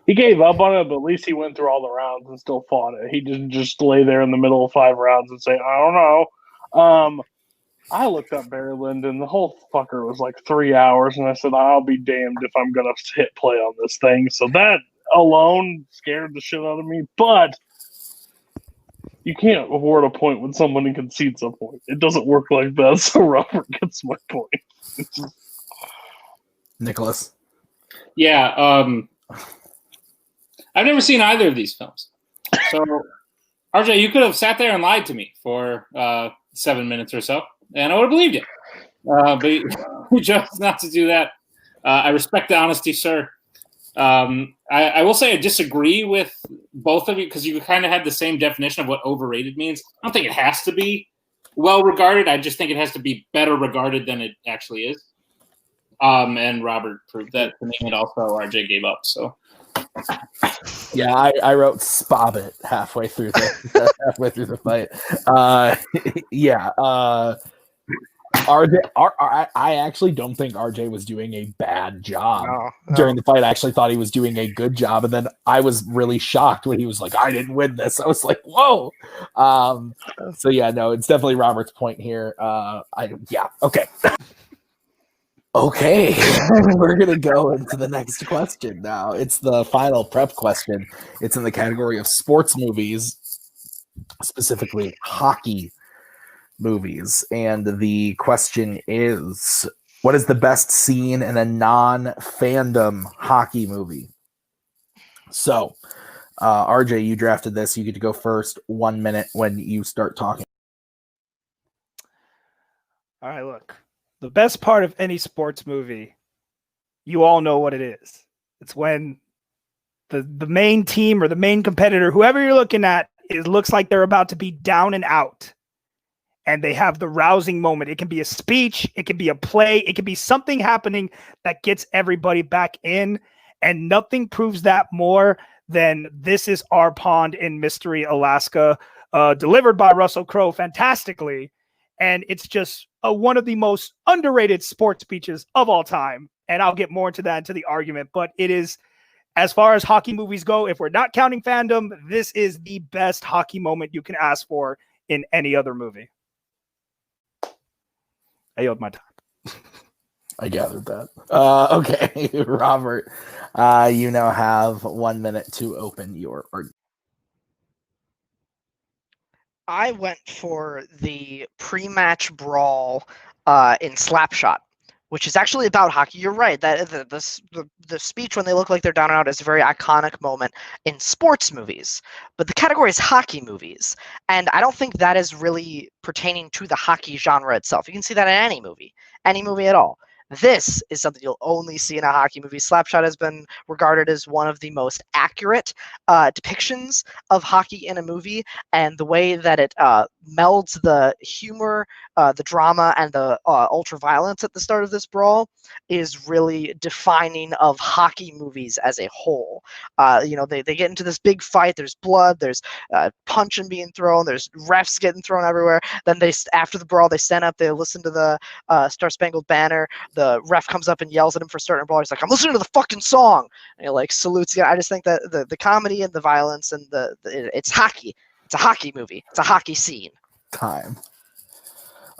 He gave up on it, but at least he went through all the rounds and still fought it. He didn't just lay there in the middle of 5 rounds and say, I don't know. I looked up Barry Lyndon. The whole fucker was like 3 hours, and I said, I'll be damned if I'm going to hit play on this thing. So that alone scared the shit out of me. But you can't award a point when somebody concedes a point. It doesn't work like that, so Robert gets my point. Nicholas. Yeah, I've never seen either of these films. So, RJ, you could have sat there and lied to me for 7 minutes or so, and I would have believed you. But you chose not to do that. I respect the honesty, sir. I will say I disagree with both of you because you kind of had the same definition of what overrated means. I don't think it has to be well regarded. I just think it has to be better regarded than it actually is. And Robert proved that to me, and also RJ gave up. So yeah, I wrote "Spobbit" halfway through the fight. RJ, I actually don't think RJ was doing a bad job during the fight. I actually thought he was doing a good job, and then I was really shocked when he was like, "I didn't win this." I was like, "Whoa!" So yeah, no, it's definitely Robert's point here. Okay. Okay, we're going to go into the next question now. It's the final prep question. It's in the category of sports movies, specifically hockey movies. And the question is, what is the best scene in a non-fandom hockey movie? So, RJ, you drafted this. You get to go first. 1 minute when you start talking. All right, look. The best part of any sports movie, you all know what it is. It's when the main team or the main competitor, whoever you're looking at, looks like they're about to be down and out. And they have the rousing moment. It can be a speech. It can be a play. It can be something happening that gets everybody back in. And nothing proves that more than This Is Our Pond in Mystery, Alaska, delivered by Russell Crowe fantastically. And it's just one of the most underrated sports speeches of all time. And I'll get more into that into the argument. But it is, as far as hockey movies go, if we're not counting Fandom, this is the best hockey moment you can ask for in any other movie. I yield my time. I gathered that. Okay, Robert, you now have 1 minute to open your argument. I went for the pre-match brawl in Slapshot, which is actually about hockey. You're right. That the speech when they look like they're down and out is a very iconic moment in sports movies. But the category is hockey movies, and I don't think that is really pertaining to the hockey genre itself. You can see that in any movie at all. This is something you'll only see in a hockey movie. Slapshot has been regarded as one of the most accurate depictions of hockey in a movie, and the way that it melds the humor, the drama, and the ultra-violence at the start of this brawl is really defining of hockey movies as a whole. They get into this big fight. There's blood. There's punching being thrown. There's refs getting thrown everywhere. Then after the brawl, they stand up. They listen to the Star Spangled Banner. The ref comes up and yells at him for starting a brawl. He's like, "I'm listening to the fucking song." And he like salutes. I just think that the comedy and the violence and it's hockey. It's a hockey movie. It's a hockey scene. Time.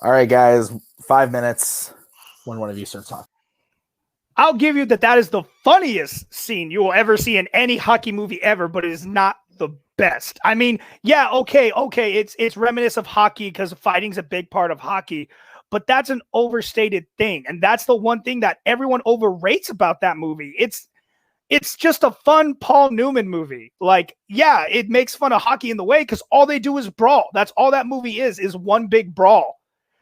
All right, guys, 5 minutes when one of you starts talking. I'll give you that is the funniest scene you will ever see in any hockey movie ever, but it is not the best. I mean, yeah, okay, it's reminiscent of hockey because fighting's a big part of hockey, but that's an overstated thing, and that's the one thing that everyone overrates about that movie. It's just a fun Paul Newman movie. Like, yeah, it makes fun of hockey in the way because all they do is brawl. That's all that movie is one big brawl.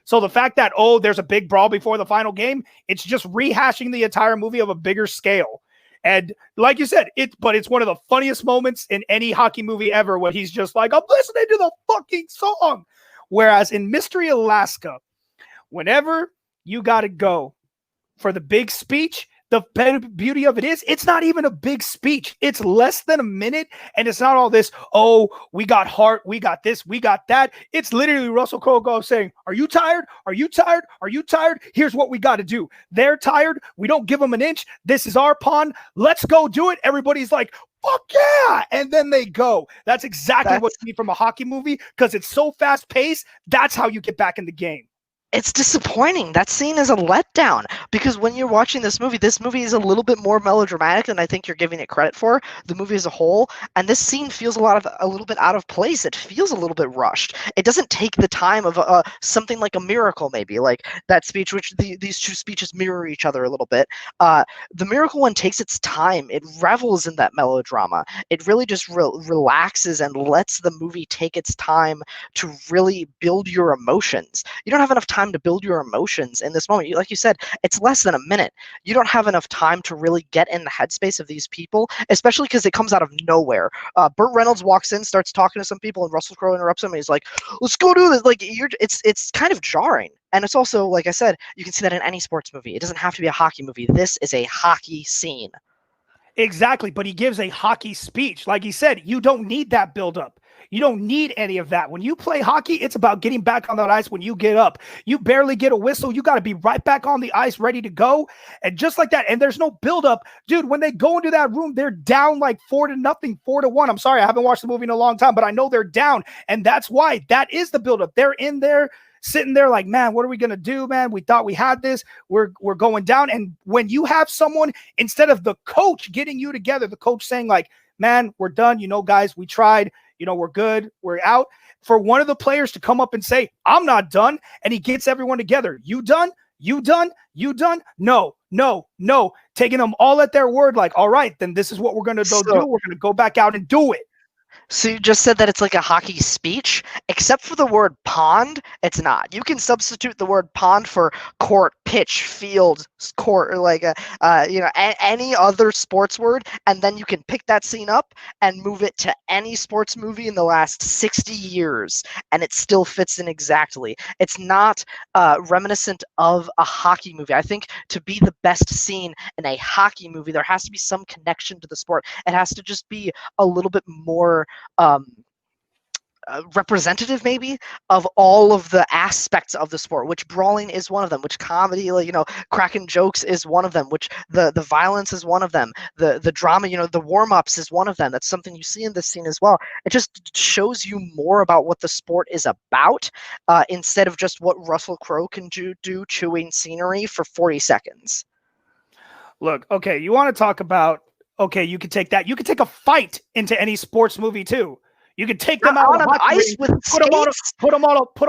So the fact that, there's a big brawl before the final game, it's just rehashing the entire movie of a bigger scale. And like you said, it's one of the funniest moments in any hockey movie ever when he's just like, "I'm listening to the fucking song." Whereas in Mystery Alaska, whenever you got to go for the big speech, the beauty of it is it's not even a big speech. It's less than a minute, and it's not all this, we got heart, we got this, we got that. It's literally Russell Crowe saying, "Are you tired? Are you tired? Are you tired? Here's what we got to do. They're tired. We don't give them an inch. This is our pond. Let's go do it." Everybody's like, "Fuck yeah!" And then they go. That's exactly what you need from a hockey movie because it's so fast paced. That's how you get back in the game. it's disappointing. That scene is a letdown because when you're watching this movie is a little bit more melodramatic than I think you're giving it credit for, the movie as a whole, and this scene feels a little bit out of place. It feels a little bit rushed. It doesn't take the time of something like a Miracle, maybe, like that speech, which these two speeches mirror each other a little bit. The Miracle one takes its time. It revels in that melodrama. It really just relaxes and lets the movie take its time to really build your emotions. You don't have enough time to build your emotions in this moment. Like you said, it's less than a minute. You don't have enough time to really get in the headspace of these people, especially because it comes out of nowhere. Burt Reynolds walks in, starts talking to some people, and Russell Crowe interrupts him, and he's like, "Let's go do this." Like, it's kind of jarring. And it's also, like I said, you can see that in any sports movie. It doesn't have to be a hockey movie. This is a hockey scene. Exactly, but he gives a hockey speech. Like he said, you don't need that buildup. You don't need any of that. When you play hockey, it's about getting back on that ice when you get up. You barely get a whistle. You got to be right back on the ice, ready to go. And just like that, and there's no buildup. Dude, when they go into that room, they're down like 4-0, 4-1. I'm sorry, I haven't watched the movie in a long time, but I know they're down. And that's why. That is the buildup. They're in there, sitting there like, man, what are we going to do, man? We thought we had this. We're going down. And when you have someone, instead of the coach getting you together, the coach saying like, man, we're done. Guys, we tried. We're good. We're out. For one of the players to come up and say, I'm not done. And he gets everyone together. You done? You done? You done? No. Taking them all at their word. Like, all right, then this is what we're going to do. We're going to go back out and do it. So you just said that it's like a hockey speech, except for the word pond, it's not. You can substitute the word pond for court, pitch, field, court, or like any other sports word, and then you can pick that scene up and move it to any sports movie in the last 60 years, and it still fits in exactly. It's not reminiscent of a hockey movie. I think to be the best scene in a hockey movie, there has to be some connection to the sport. It has to just be a little bit more representative maybe of all of the aspects of the sport, which brawling is one of them, which comedy, cracking jokes is one of them, which the violence is one of them, the drama, the warm-ups is one of them. That's something you see in this scene as well. It just shows you more about what the sport is about, instead of just what Russell Crowe can do chewing scenery for 40 seconds. Look, okay, you want to talk about, okay, you could take that. You could take a fight into any sports movie too. You could take them out on the ice with put them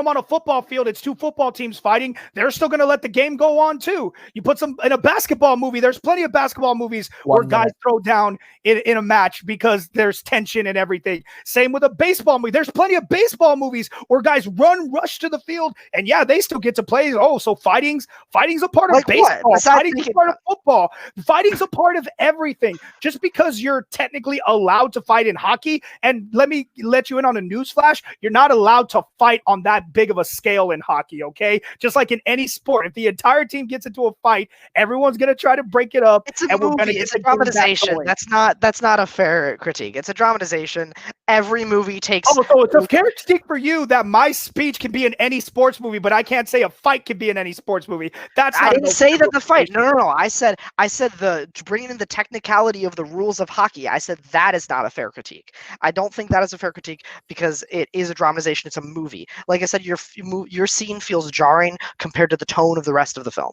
on a football field. It's two football teams fighting. They're still going to let the game go on too. You put some in a basketball movie. There's plenty of basketball movies where guys throw down in a match because there's tension and everything. Same with a baseball movie. There's plenty of baseball movies where guys rush to the field, and yeah, they still get to play. Oh, so fighting's a part of baseball. Fighting's a part of football. Fighting's a part of everything. Just because you're technically allowed to fight in hockey, and let me let you in on a news flash, you're not allowed to fight on that big of a scale in hockey, okay? Just like in any sport, if the entire team gets into a fight, everyone's going to try to break it up. It's a movie. It's a dramatization. That's not a fair critique. It's a dramatization. Every movie takes... Oh, so it's a fair critique for you that my speech can be in any sports movie, but I can't say a fight can be in any sports movie. I didn't say that the fight. No. I said the bringing in the technicality of the rules of hockey. I said that is not a fair critique. I don't think that is a fair critique because it is a dramatization. It's a movie. Like I said, your scene feels jarring compared to the tone of the rest of the film.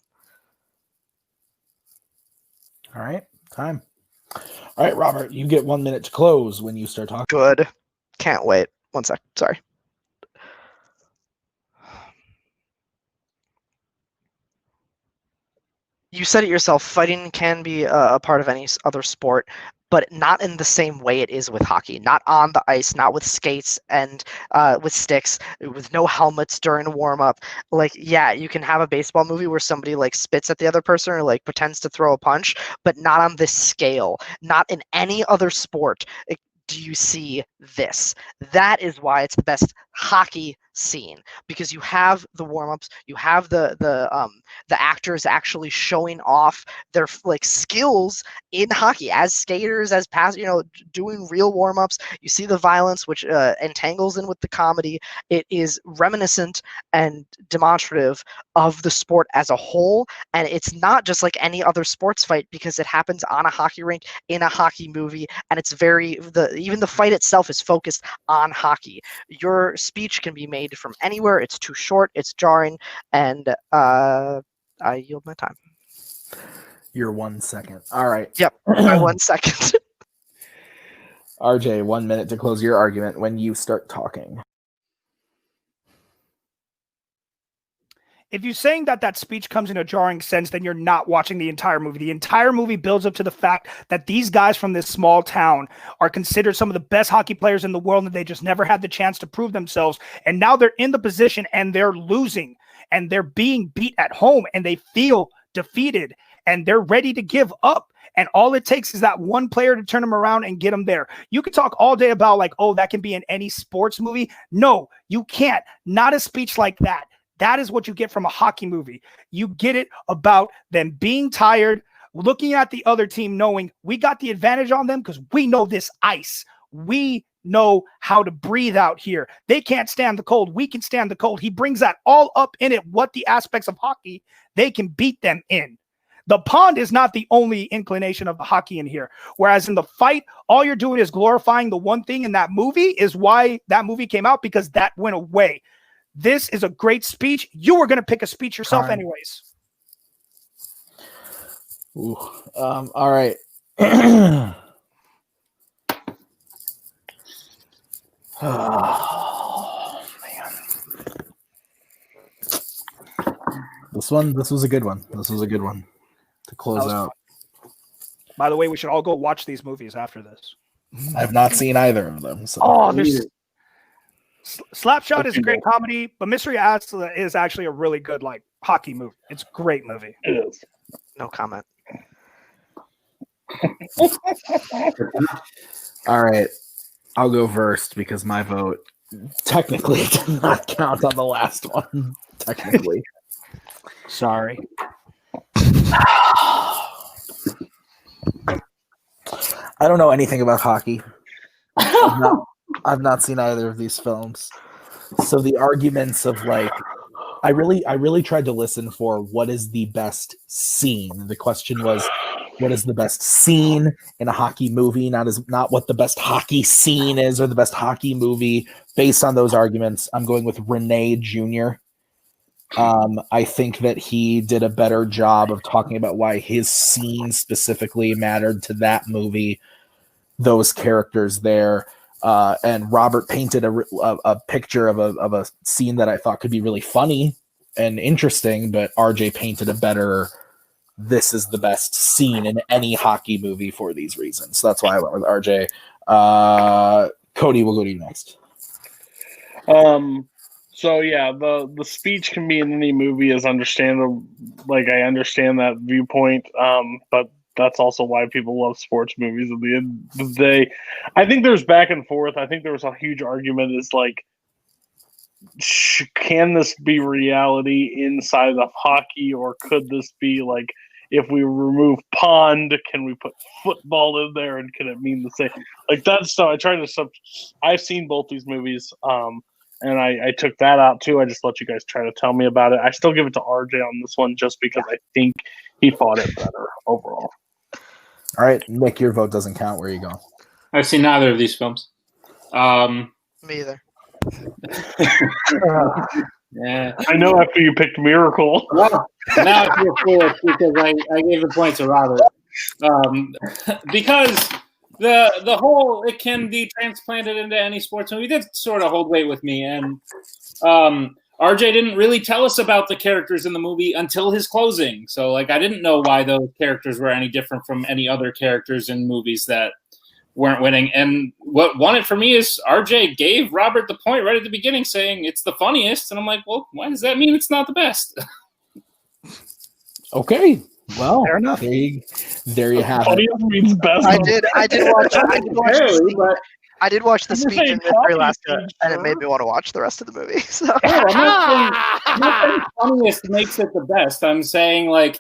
All right, time. All right, Robert, you get 1 minute to close when you start talking. Good. Can't wait. 1 sec. Sorry. You said it yourself. Fighting can be a part of any other sport, but not in the same way it is with hockey. Not on the ice, not with skates and with sticks, with no helmets during warm-up. Like, yeah, you can have a baseball movie where somebody like spits at the other person or like pretends to throw a punch, but not on this scale. Not in any other sport do you see this. That is why it's the best hockey scene, because you have the warm-ups, you have the actors actually showing off their like skills in hockey as skaters, as doing real warm-ups. You see the violence, which entangles in with the comedy. It is reminiscent and demonstrative of the sport as a whole, and it's not just like any other sports fight because it happens on a hockey rink in a hockey movie, and it's even the fight itself is focused on hockey. Your speech can be made made from anywhere. It's too short. It's jarring, and I yield my time. You're 1 second. All right. Yep, my 1 second. RJ, 1 minute to close your argument when you start talking. If you're saying that speech comes in a jarring sense, then you're not watching the entire movie. The entire movie builds up to the fact that these guys from this small town are considered some of the best hockey players in the world, and they just never had the chance to prove themselves. And now they're in the position and they're losing and they're being beat at home and they feel defeated and they're ready to give up. And all it takes is that one player to turn them around and get them there. You can talk all day about like, oh, that can be in any sports movie. No, you can't. Not a speech like that. That is what you get from a hockey movie. You get it about them being tired, looking at the other team, knowing we got the advantage on them because we know this ice. We know how to breathe out here. They can't stand the cold. We can stand the cold. He brings that all up in it, what the aspects of hockey they can beat them in. The pond is not the only inclination of the hockey in here. Whereas in the fight, all you're doing is glorifying the one thing in that movie is why that movie came out, because that went away. This is a great speech. You were going to pick a speech yourself anyways. Ooh, all right. Oh, man. This was a good one. This was a good one to close out. By the way, we should all go watch these movies after this. I've not seen either of them. So. Oh, there's Slapshot is a great comedy, but Mystery Ass is actually a really good like hockey movie. It's a great movie. It is. No comment. All right. I'll go first because my vote technically did not count on the last one. Technically. Sorry. I don't know anything about hockey. I've not seen either of these films. So the arguments of like, I really tried to listen for what is the best scene. The question was, what is the best scene in a hockey movie? Not what the best hockey scene is or the best hockey movie. Based on those arguments, I'm going with Rene Jr. I think that he did a better job of talking about why his scene specifically mattered to that movie, those characters there. And Robert painted a picture of a scene that I thought could be really funny and interesting, but RJ painted a better, this is the best scene in any hockey movie for these reasons. So that's why I went with RJ. Cody, we'll go to you next. So yeah, the speech can be in any movie is understandable. Like I understand that viewpoint. But that's also why people love sports movies at the end of the day. I think there's back and forth. I think there was a huge argument is like, can this be reality inside of hockey, or could this be like, if we remove pond, can we put football in there, and can it mean the same? Like that's so I try to I've seen both these movies, and I took that out too. I just let you guys try to tell me about it. I still give it to RJ on this one just because I think he fought it better overall. All right, Nick, your vote doesn't count. Where are you going? I've seen neither of these films. Me either. Yeah, I know after you picked Miracle. Well, now I feel foolish because I gave the point to Robert. Because the whole it can be transplanted into any sports movie did sort of hold weight with me, and RJ didn't really tell us about the characters in the movie until his closing. So like I didn't know why those characters were any different from any other characters in movies that weren't winning. And what won it for me is RJ gave Robert the point right at the beginning saying it's the funniest. And I'm like, well, why does that mean it's not the best? Okay. Well, fair enough. There you have it. Means best. I did watch the speech in Alaska, and it made me want to watch the rest of the movie. So. No, I'm not saying funniest makes it the best. I'm saying like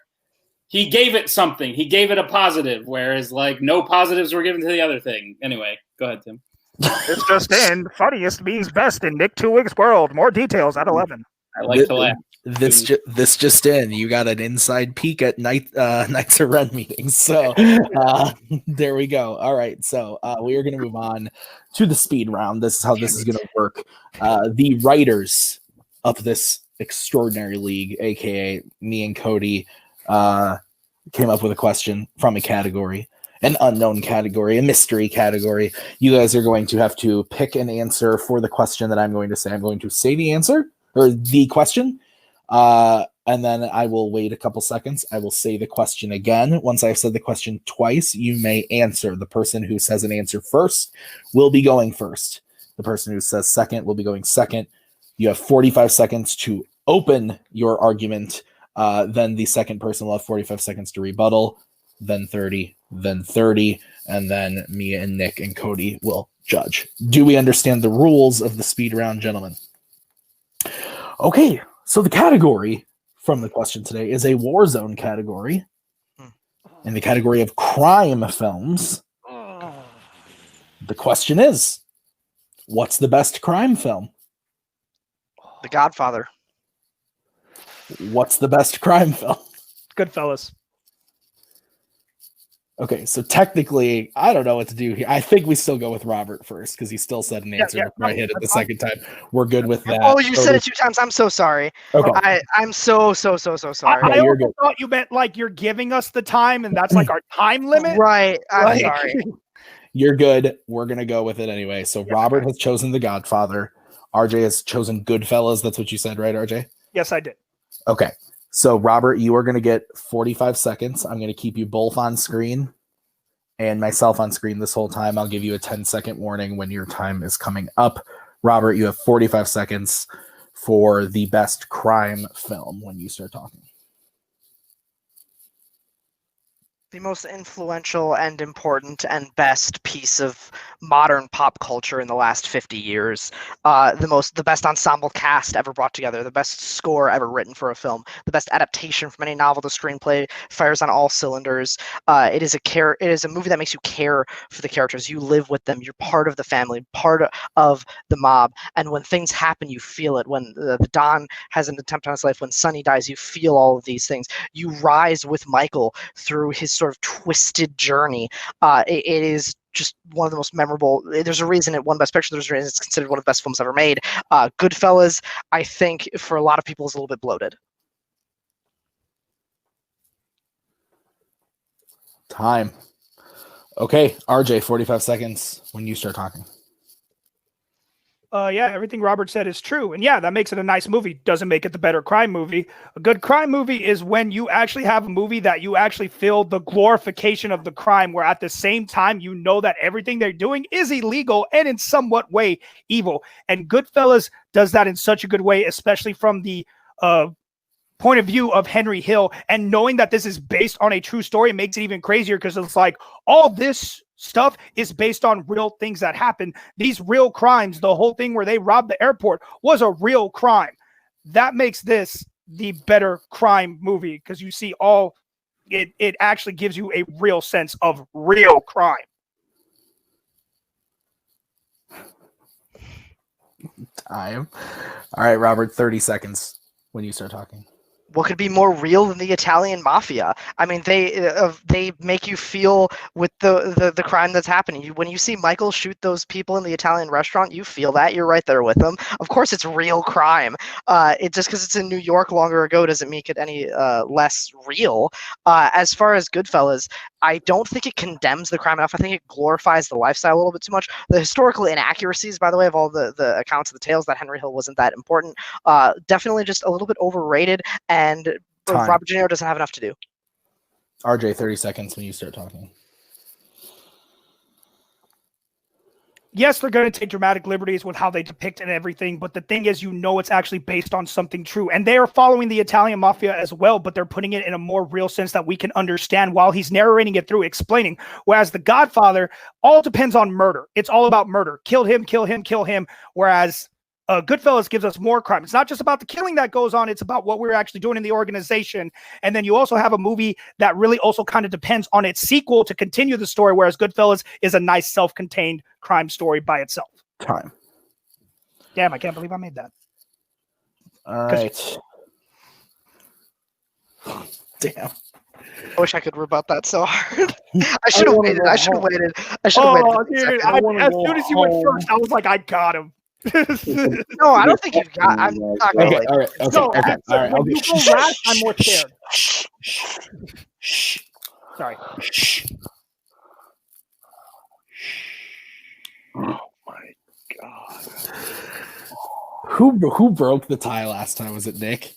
he gave it something. He gave it a positive, whereas like no positives were given to the other thing. Anyway, go ahead, Tim. It's just in funniest means best in Nick 2Wigs world. More details at 11. I like to laugh. This just in. You got an inside peek at Knights of Ren meetings. So there we go. All right. So we are going to move on to the speed round. This is how this is going to work. The writers of this extraordinary league, aka me and Cody, came up with a question from a category, an unknown category, a mystery category. You guys are going to have to pick an answer for the question that I'm going to say. I'm going to say the answer or the question. And then I will wait a couple seconds. I will say the question again. Once I've said the question twice, you may answer. The person who says an answer first will be going first. The person who says second will be going second. You have 45 seconds to open your argument. Then the second person will have 45 seconds to rebuttal, then 30, then 30, and then me and Nick and Cody will judge. Do we understand the rules of the speed round, gentlemen? Okay. So the category from the question today is a Warzone category in the category of crime films. The question is, what's the best crime film? The Godfather. What's the best crime film? Goodfellas. Okay, so technically, I don't know what to do here. I think we still go with Robert first because he still said an answer before I hit it the second time. We're good with that. Oh, you said it 2 times. I'm so sorry. Okay. I'm so sorry. I also thought you meant like you're giving us the time and that's like our time limit. Right. I'm sorry. You're good. We're going to go with it anyway. So Robert has chosen The Godfather. RJ has chosen Goodfellas. That's what you said, right, RJ? Yes, I did. Okay. So, Robert, you are going to get 45 seconds. I'm going to keep you both on screen and myself on screen this whole time. I'll give you a 10-second warning when your time is coming up. Robert, you have 45 seconds for the best crime film when you start talking. The most influential and important and best piece of modern pop culture in the last 50 years. The best ensemble cast ever brought together, the best score ever written for a film, the best adaptation from any novel to screenplay, fires on all cylinders. It is a movie that makes you care for the characters. You live with them. You're part of the family, part of the mob. And when things happen, you feel it. When the Don has an attempt on his life, when Sonny dies, you feel all of these things. You rise with Michael through his sort of twisted journey. It is just one of the most memorable. There's a reason it won Best Picture. There's a reason it's considered one of the best films ever made. Goodfellas, I think, for a lot of people, is a little bit bloated. Time. Okay, RJ, 45 seconds when you start talking. Yeah, everything Robert said is true. And yeah, that makes it a nice movie. Doesn't make it the better crime movie. A good crime movie is when you actually have a movie that you actually feel the glorification of the crime, where at the same time, you know that everything they're doing is illegal and in somewhat way evil. And Goodfellas does that in such a good way, especially from the point of view of Henry Hill. And knowing that this is based on a true story makes it even crazier, because it's like all this stuff is based on real things that happen. These real crimes, the whole thing where they robbed the airport was a real crime. That makes this the better crime movie, because you see it actually gives you a real sense of real crime. Time. All right, Robert, 30 seconds when you start talking. What could be more real than the Italian mafia? I mean, they make you feel with the crime that's happening. When you see Michael shoot those people in the Italian restaurant, you feel that. You're right there with them. Of course, it's real crime. It just because it's in New York longer ago doesn't make it any less real. As far as Goodfellas, I don't think it condemns the crime enough. I think it glorifies the lifestyle a little bit too much. The historical inaccuracies, by the way, of all the accounts of the tales that Henry Hill wasn't that important, definitely just a little bit overrated. And Time. Robert De Niro doesn't have enough to do. RJ, 30 seconds when you start talking. Yes, they're going to take dramatic liberties with how they depict and everything, but the thing is, it's actually based on something true. And they are following the Italian mafia as well, but they're putting it in a more real sense that we can understand while he's narrating it through, explaining. Whereas The Godfather, all depends on murder. It's all about murder. Kill him, kill him, kill him. Whereas Goodfellas gives us more crime. It's not just about the killing that goes on. It's about what we're actually doing in the organization. And then you also have a movie that really also kind of depends on its sequel to continue the story, whereas Goodfellas is a nice self-contained crime story by itself. Time. Damn, I can't believe I made that. All right. Damn. I wish I could rebut that so hard. I should have waited. I should have waited. I should have Oh, waited. dude! I wanna As go soon as you went home. first, I was like, I got him. No, I don't think you got. I'm not gonna Okay, like. all right. Okay, No, okay. All right. when you go last, I'm more scared. Sorry. Oh my god. Who broke the tie last time? Was it Nick?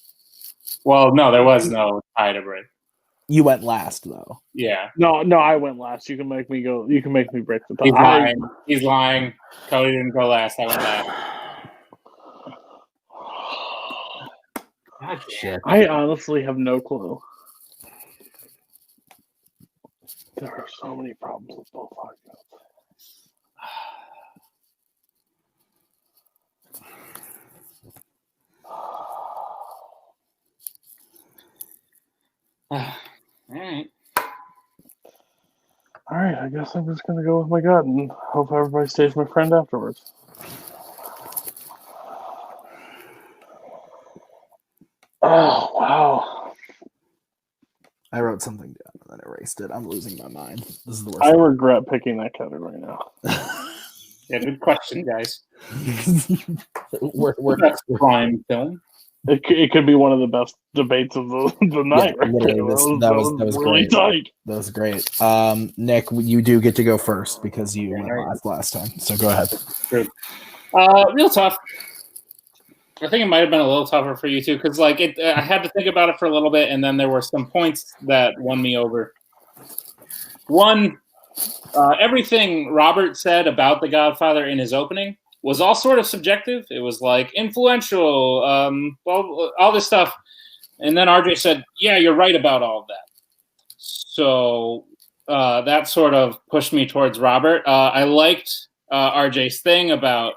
Well, no, there was no tie to break. You went last though. Yeah, No, I went last. You can make me go. You can make me break the he's tie. lying. He's lying. Cody didn't go last. I went last. God, Shit. I honestly have no clue. There are so many problems with both arguments. All right. All right, I guess I'm just gonna go with my gut and hope everybody stays my friend afterwards. Oh wow! I wrote something down and then erased it. I'm losing my mind. This is the I worst. regret picking that category now. Yeah, good question, guys. we're That's crime film. It could be one of the best debates of the night. Right literally, there. that was really great. tight. That was great. Nick, you do get to go first because you went right. last time. So go ahead. Real tough. I think it might have been a little tougher for you too, because I had to think about it for a little bit, and then there were some points that won me over. One, everything Robert said about The Godfather in his opening was all sort of subjective. It was like influential, all this stuff. And then RJ said, yeah, you're right about all of that. So that sort of pushed me towards Robert. I liked RJ's thing about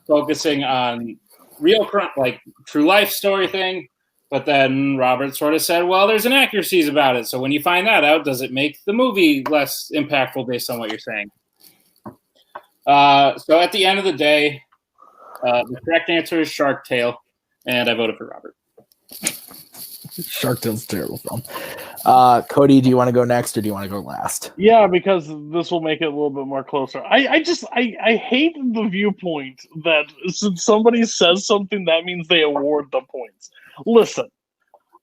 focusing on real, like, true life story thing. But then Robert sort of said, well, there's inaccuracies about it. So when you find that out, does it make the movie less impactful based on what you're saying? So at the end of the day, the correct answer is Shark Tale, and I voted for Robert. Shark Tale's a terrible film. Cody, do you want to go next or do you want to go last? Yeah, because this will make it a little bit more closer. I hate the viewpoint that since somebody says something, that means they award the points. Listen,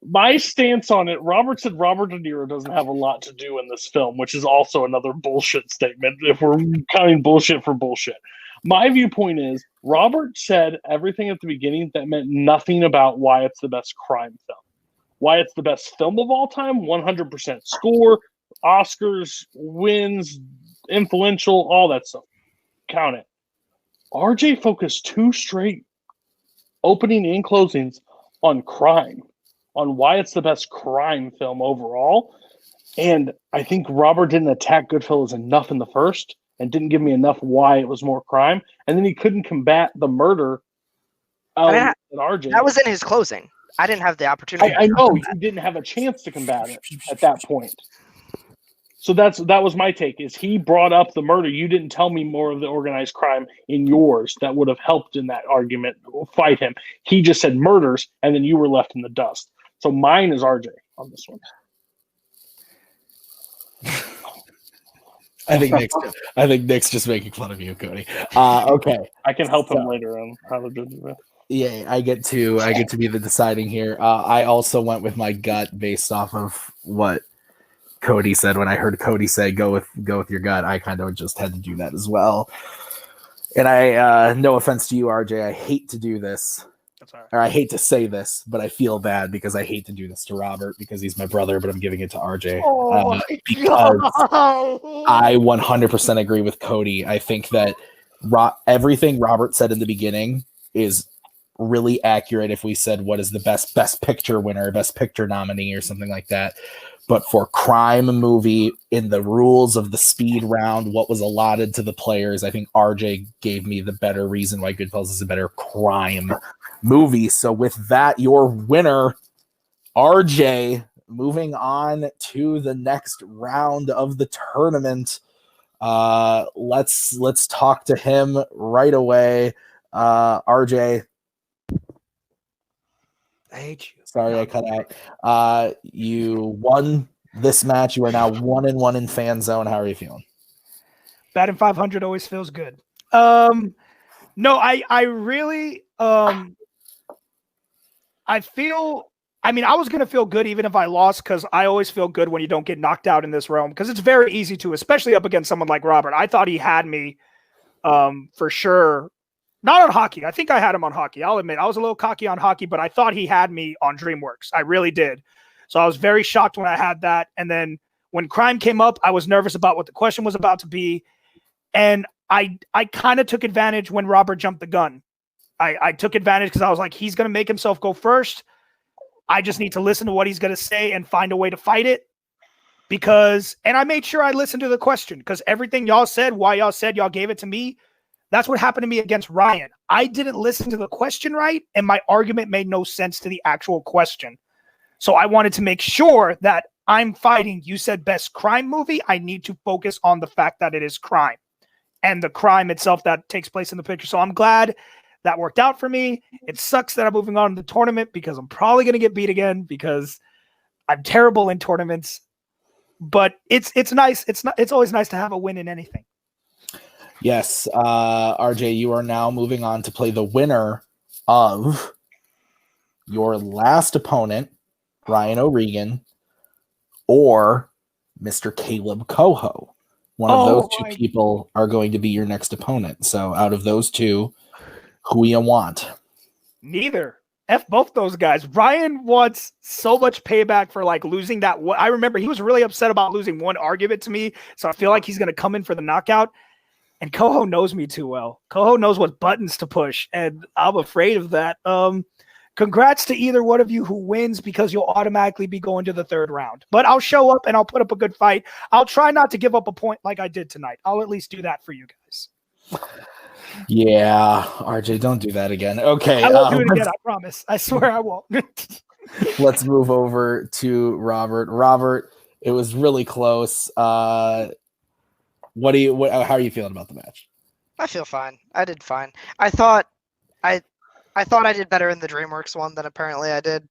my stance on it, Robert said Robert De Niro doesn't have a lot to do in this film, which is also another bullshit statement if we're counting bullshit for bullshit. My viewpoint is Robert said everything at the beginning that meant nothing about why it's the best crime film. Why it's the best film of all time, 100% score, Oscars, wins, influential, all that stuff. Count it. RJ focused 2 straight opening and closings on crime, on why it's the best crime film overall. And I think Robert didn't attack Goodfellas enough in the first and didn't give me enough why it was more crime. And then he couldn't combat the murder at RJ. That was in his closing. I didn't have the opportunity. I know you didn't have a chance to combat it at that point. So that was my take. Is he brought up the murder? You didn't tell me more of the organized crime in yours that would have helped in that argument fight him. He just said murders, and then you were left in the dust. So mine is RJ on this one. I think Nick's just making fun of you, Cody. Okay. I can help him later on how to do that. Yeah, I get to be the deciding here. I also went with my gut based off of what Cody said. When I heard Cody say go with your gut, I kind of just had to do that as well. And I no offense to you, RJ, I hate to do this. That's all right. Or I hate to say this, but I feel bad because I hate to do this to Robert because he's my brother, but I'm giving it to RJ. Because I 100% agree with Cody. I think that everything Robert said in the beginning is really accurate if we said what is the best picture winner, best picture nominee or something like that. But for crime movie, in the rules of the speed round, what was allotted to the players, I think RJ gave me the better reason why Goodfellas is a better crime movie. So with that, your winner, RJ, moving on to the next round of the tournament. Let's talk to him right away. RJ, I hate you. Sorry, I cut out. You won this match. You are now 1-1 in Fanzone. How are you feeling? Batting 500 always feels good. No, I really, I feel, I mean, I was going to feel good even if I lost, because I always feel good when you don't get knocked out in this realm, because it's very easy to, especially up against someone like Robert. I thought he had me for sure. Not on hockey. I think I had him on hockey. I'll admit I was a little cocky on hockey, but I thought he had me on DreamWorks. I really did. So I was very shocked when I had that. And then when crime came up, I was nervous about what the question was about to be. And I kind of took advantage when Robert jumped the gun. I took advantage because I was like, he's going to make himself go first. I just need to listen to what he's going to say and find a way to fight it. And I made sure I listened to the question, because everything y'all said, why y'all said y'all gave it to me, that's what happened to me against Ryan. I didn't listen to the question right, and my argument made no sense to the actual question. So I wanted to make sure that I'm fighting. You said best crime movie. I need to focus on the fact that it is crime and the crime itself that takes place in the picture. So I'm glad that worked out for me. It sucks that I'm moving on to the tournament, because I'm probably going to get beat again, because I'm terrible in tournaments. But it's nice. It's always nice to have a win in anything. Yes, RJ, you are now moving on to play the winner of your last opponent, Ryan O'Regan, or Mr. Kaleb Koho. One of those two people are going to be your next opponent. So out of those two, who you want? Neither. F both those guys. Ryan wants so much payback for like losing that. I remember he was really upset about losing one argument to me. So I feel like he's going to come in for the knockout. And Koho knows me too well. Koho knows what buttons to push, and I'm afraid of that. Congrats to either one of you who wins, because you'll automatically be going to the third round. But I'll show up and I'll put up a good fight. I'll try not to give up a point like I did tonight. I'll at least do that for you guys. Yeah, RJ, don't do that again. Okay. I won't do it again, I promise. I swear I won't. Let's move over to Robert. Robert, it was really close. How are you feeling about the match? I feel fine. I did fine. I thought I did better in the DreamWorks one than apparently I did.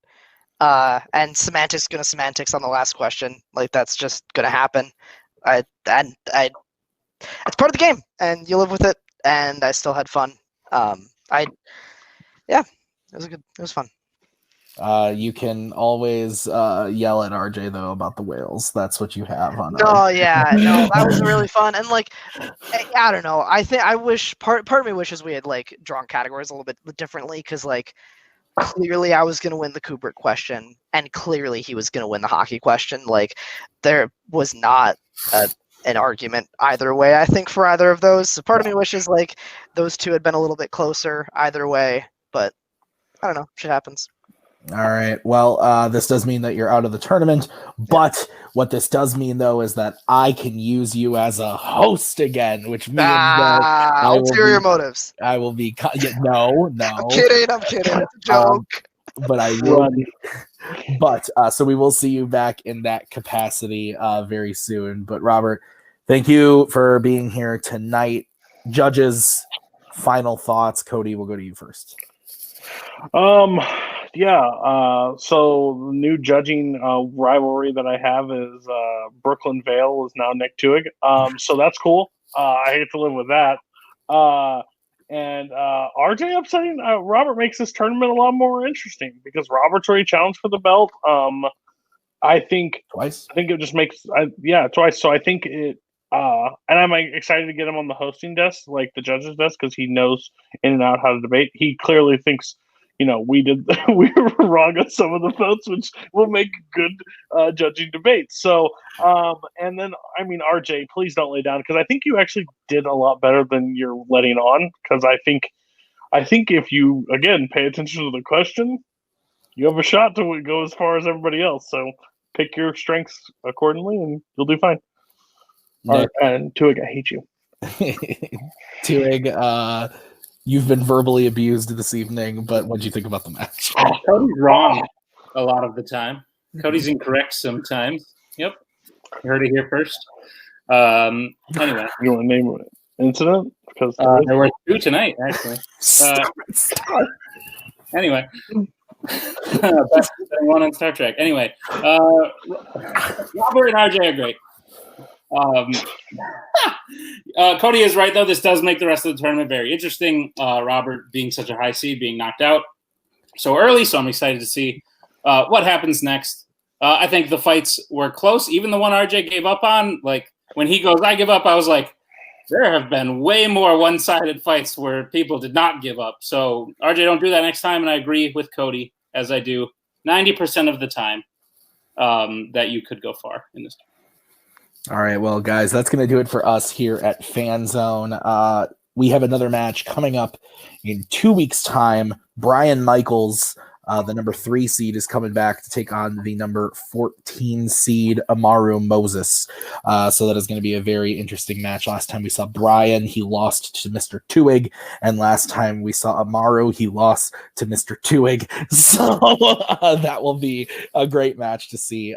And semantics gonna semantics on the last question. Like, that's just gonna happen. It's part of the game, and you live with it. And I still had fun. It was fun. You can always yell at RJ though about the whales. That's what you have on. That was really fun. And like, I don't know. I think I wish part of me wishes we had like drawn categories a little bit differently, because like clearly I was gonna win the Kubrick question, and clearly he was gonna win the hockey question. Like, there was not an argument either way, I think, for either of those. So part of me wishes like those two had been a little bit closer either way, but I don't know. Shit happens. All right. Well, this does mean that you're out of the tournament, but what this does mean, though, is that I can use you as a host again, which means that ulterior motives. I will be. No. I'm kidding. It's a joke. But I will. But so we will see you back in that capacity very soon. But Robert, thank you for being here tonight. Judges, final thoughts. Cody, we'll go to you first. So the new judging rivalry that I have is Brooklyn Vail is now Nick Tuig. So that's cool. I hate to live with that. And RJ upsetting Robert makes this tournament a lot more interesting, because Robert's already challenged for the belt. I think twice. I think it just makes twice. So I think it. And I'm excited to get him on the hosting desk, like the judges desk, because he knows in and out how to debate. He clearly thinks, we were wrong on some of the votes, which will make good judging debates. So, and then, RJ, please don't lay down, because I think you actually did a lot better than you're letting on. Because I think if you, again, pay attention to the question, you have a shot to go as far as everybody else. So pick your strengths accordingly, and you'll do fine. And Tuig, I hate you. Tuig, you've been verbally abused this evening, but what do you think about the match? Cody's wrong a lot of the time. Cody's incorrect sometimes. Yep. You heard it here first. Anyway. You want to name an incident? Because there were two tonight, actually. Anyway. Best one on Star Trek. Anyway, Robert and RJ are great. Cody is right, though. This does make the rest of the tournament very interesting. Robert being such a high seed, being knocked out so early, so I'm excited to see what happens next. I think the fights were close. Even the one RJ gave up on, like when he goes, I give up, I was like, there have been way more one-sided fights where people did not give up. So RJ, don't do that next time. And I agree with Cody, as I do 90% of the time, that you could go far in this. All right, well, guys, that's going to do it for us here at Fanzone. We have another match coming up in 2 weeks' time. Brian Michaels, the number 3 seed, is coming back to take on the number 14 seed, Amaru Moses. So that is going to be a very interesting match. Last time we saw Brian, he lost to Mr. TWOHIG, and last time we saw Amaru, he lost to Mr. TWOHIG. So that will be a great match to see.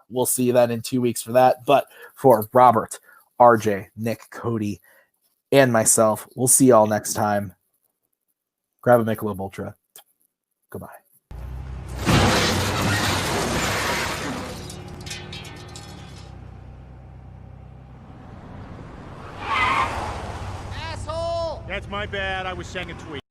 We'll see that in 2 weeks for that. But for Robert, RJ, Nick, Cody, and myself, we'll see y'all next time. Grab a Michelob Ultra. Goodbye. Asshole! That's my bad. I was saying a tweet.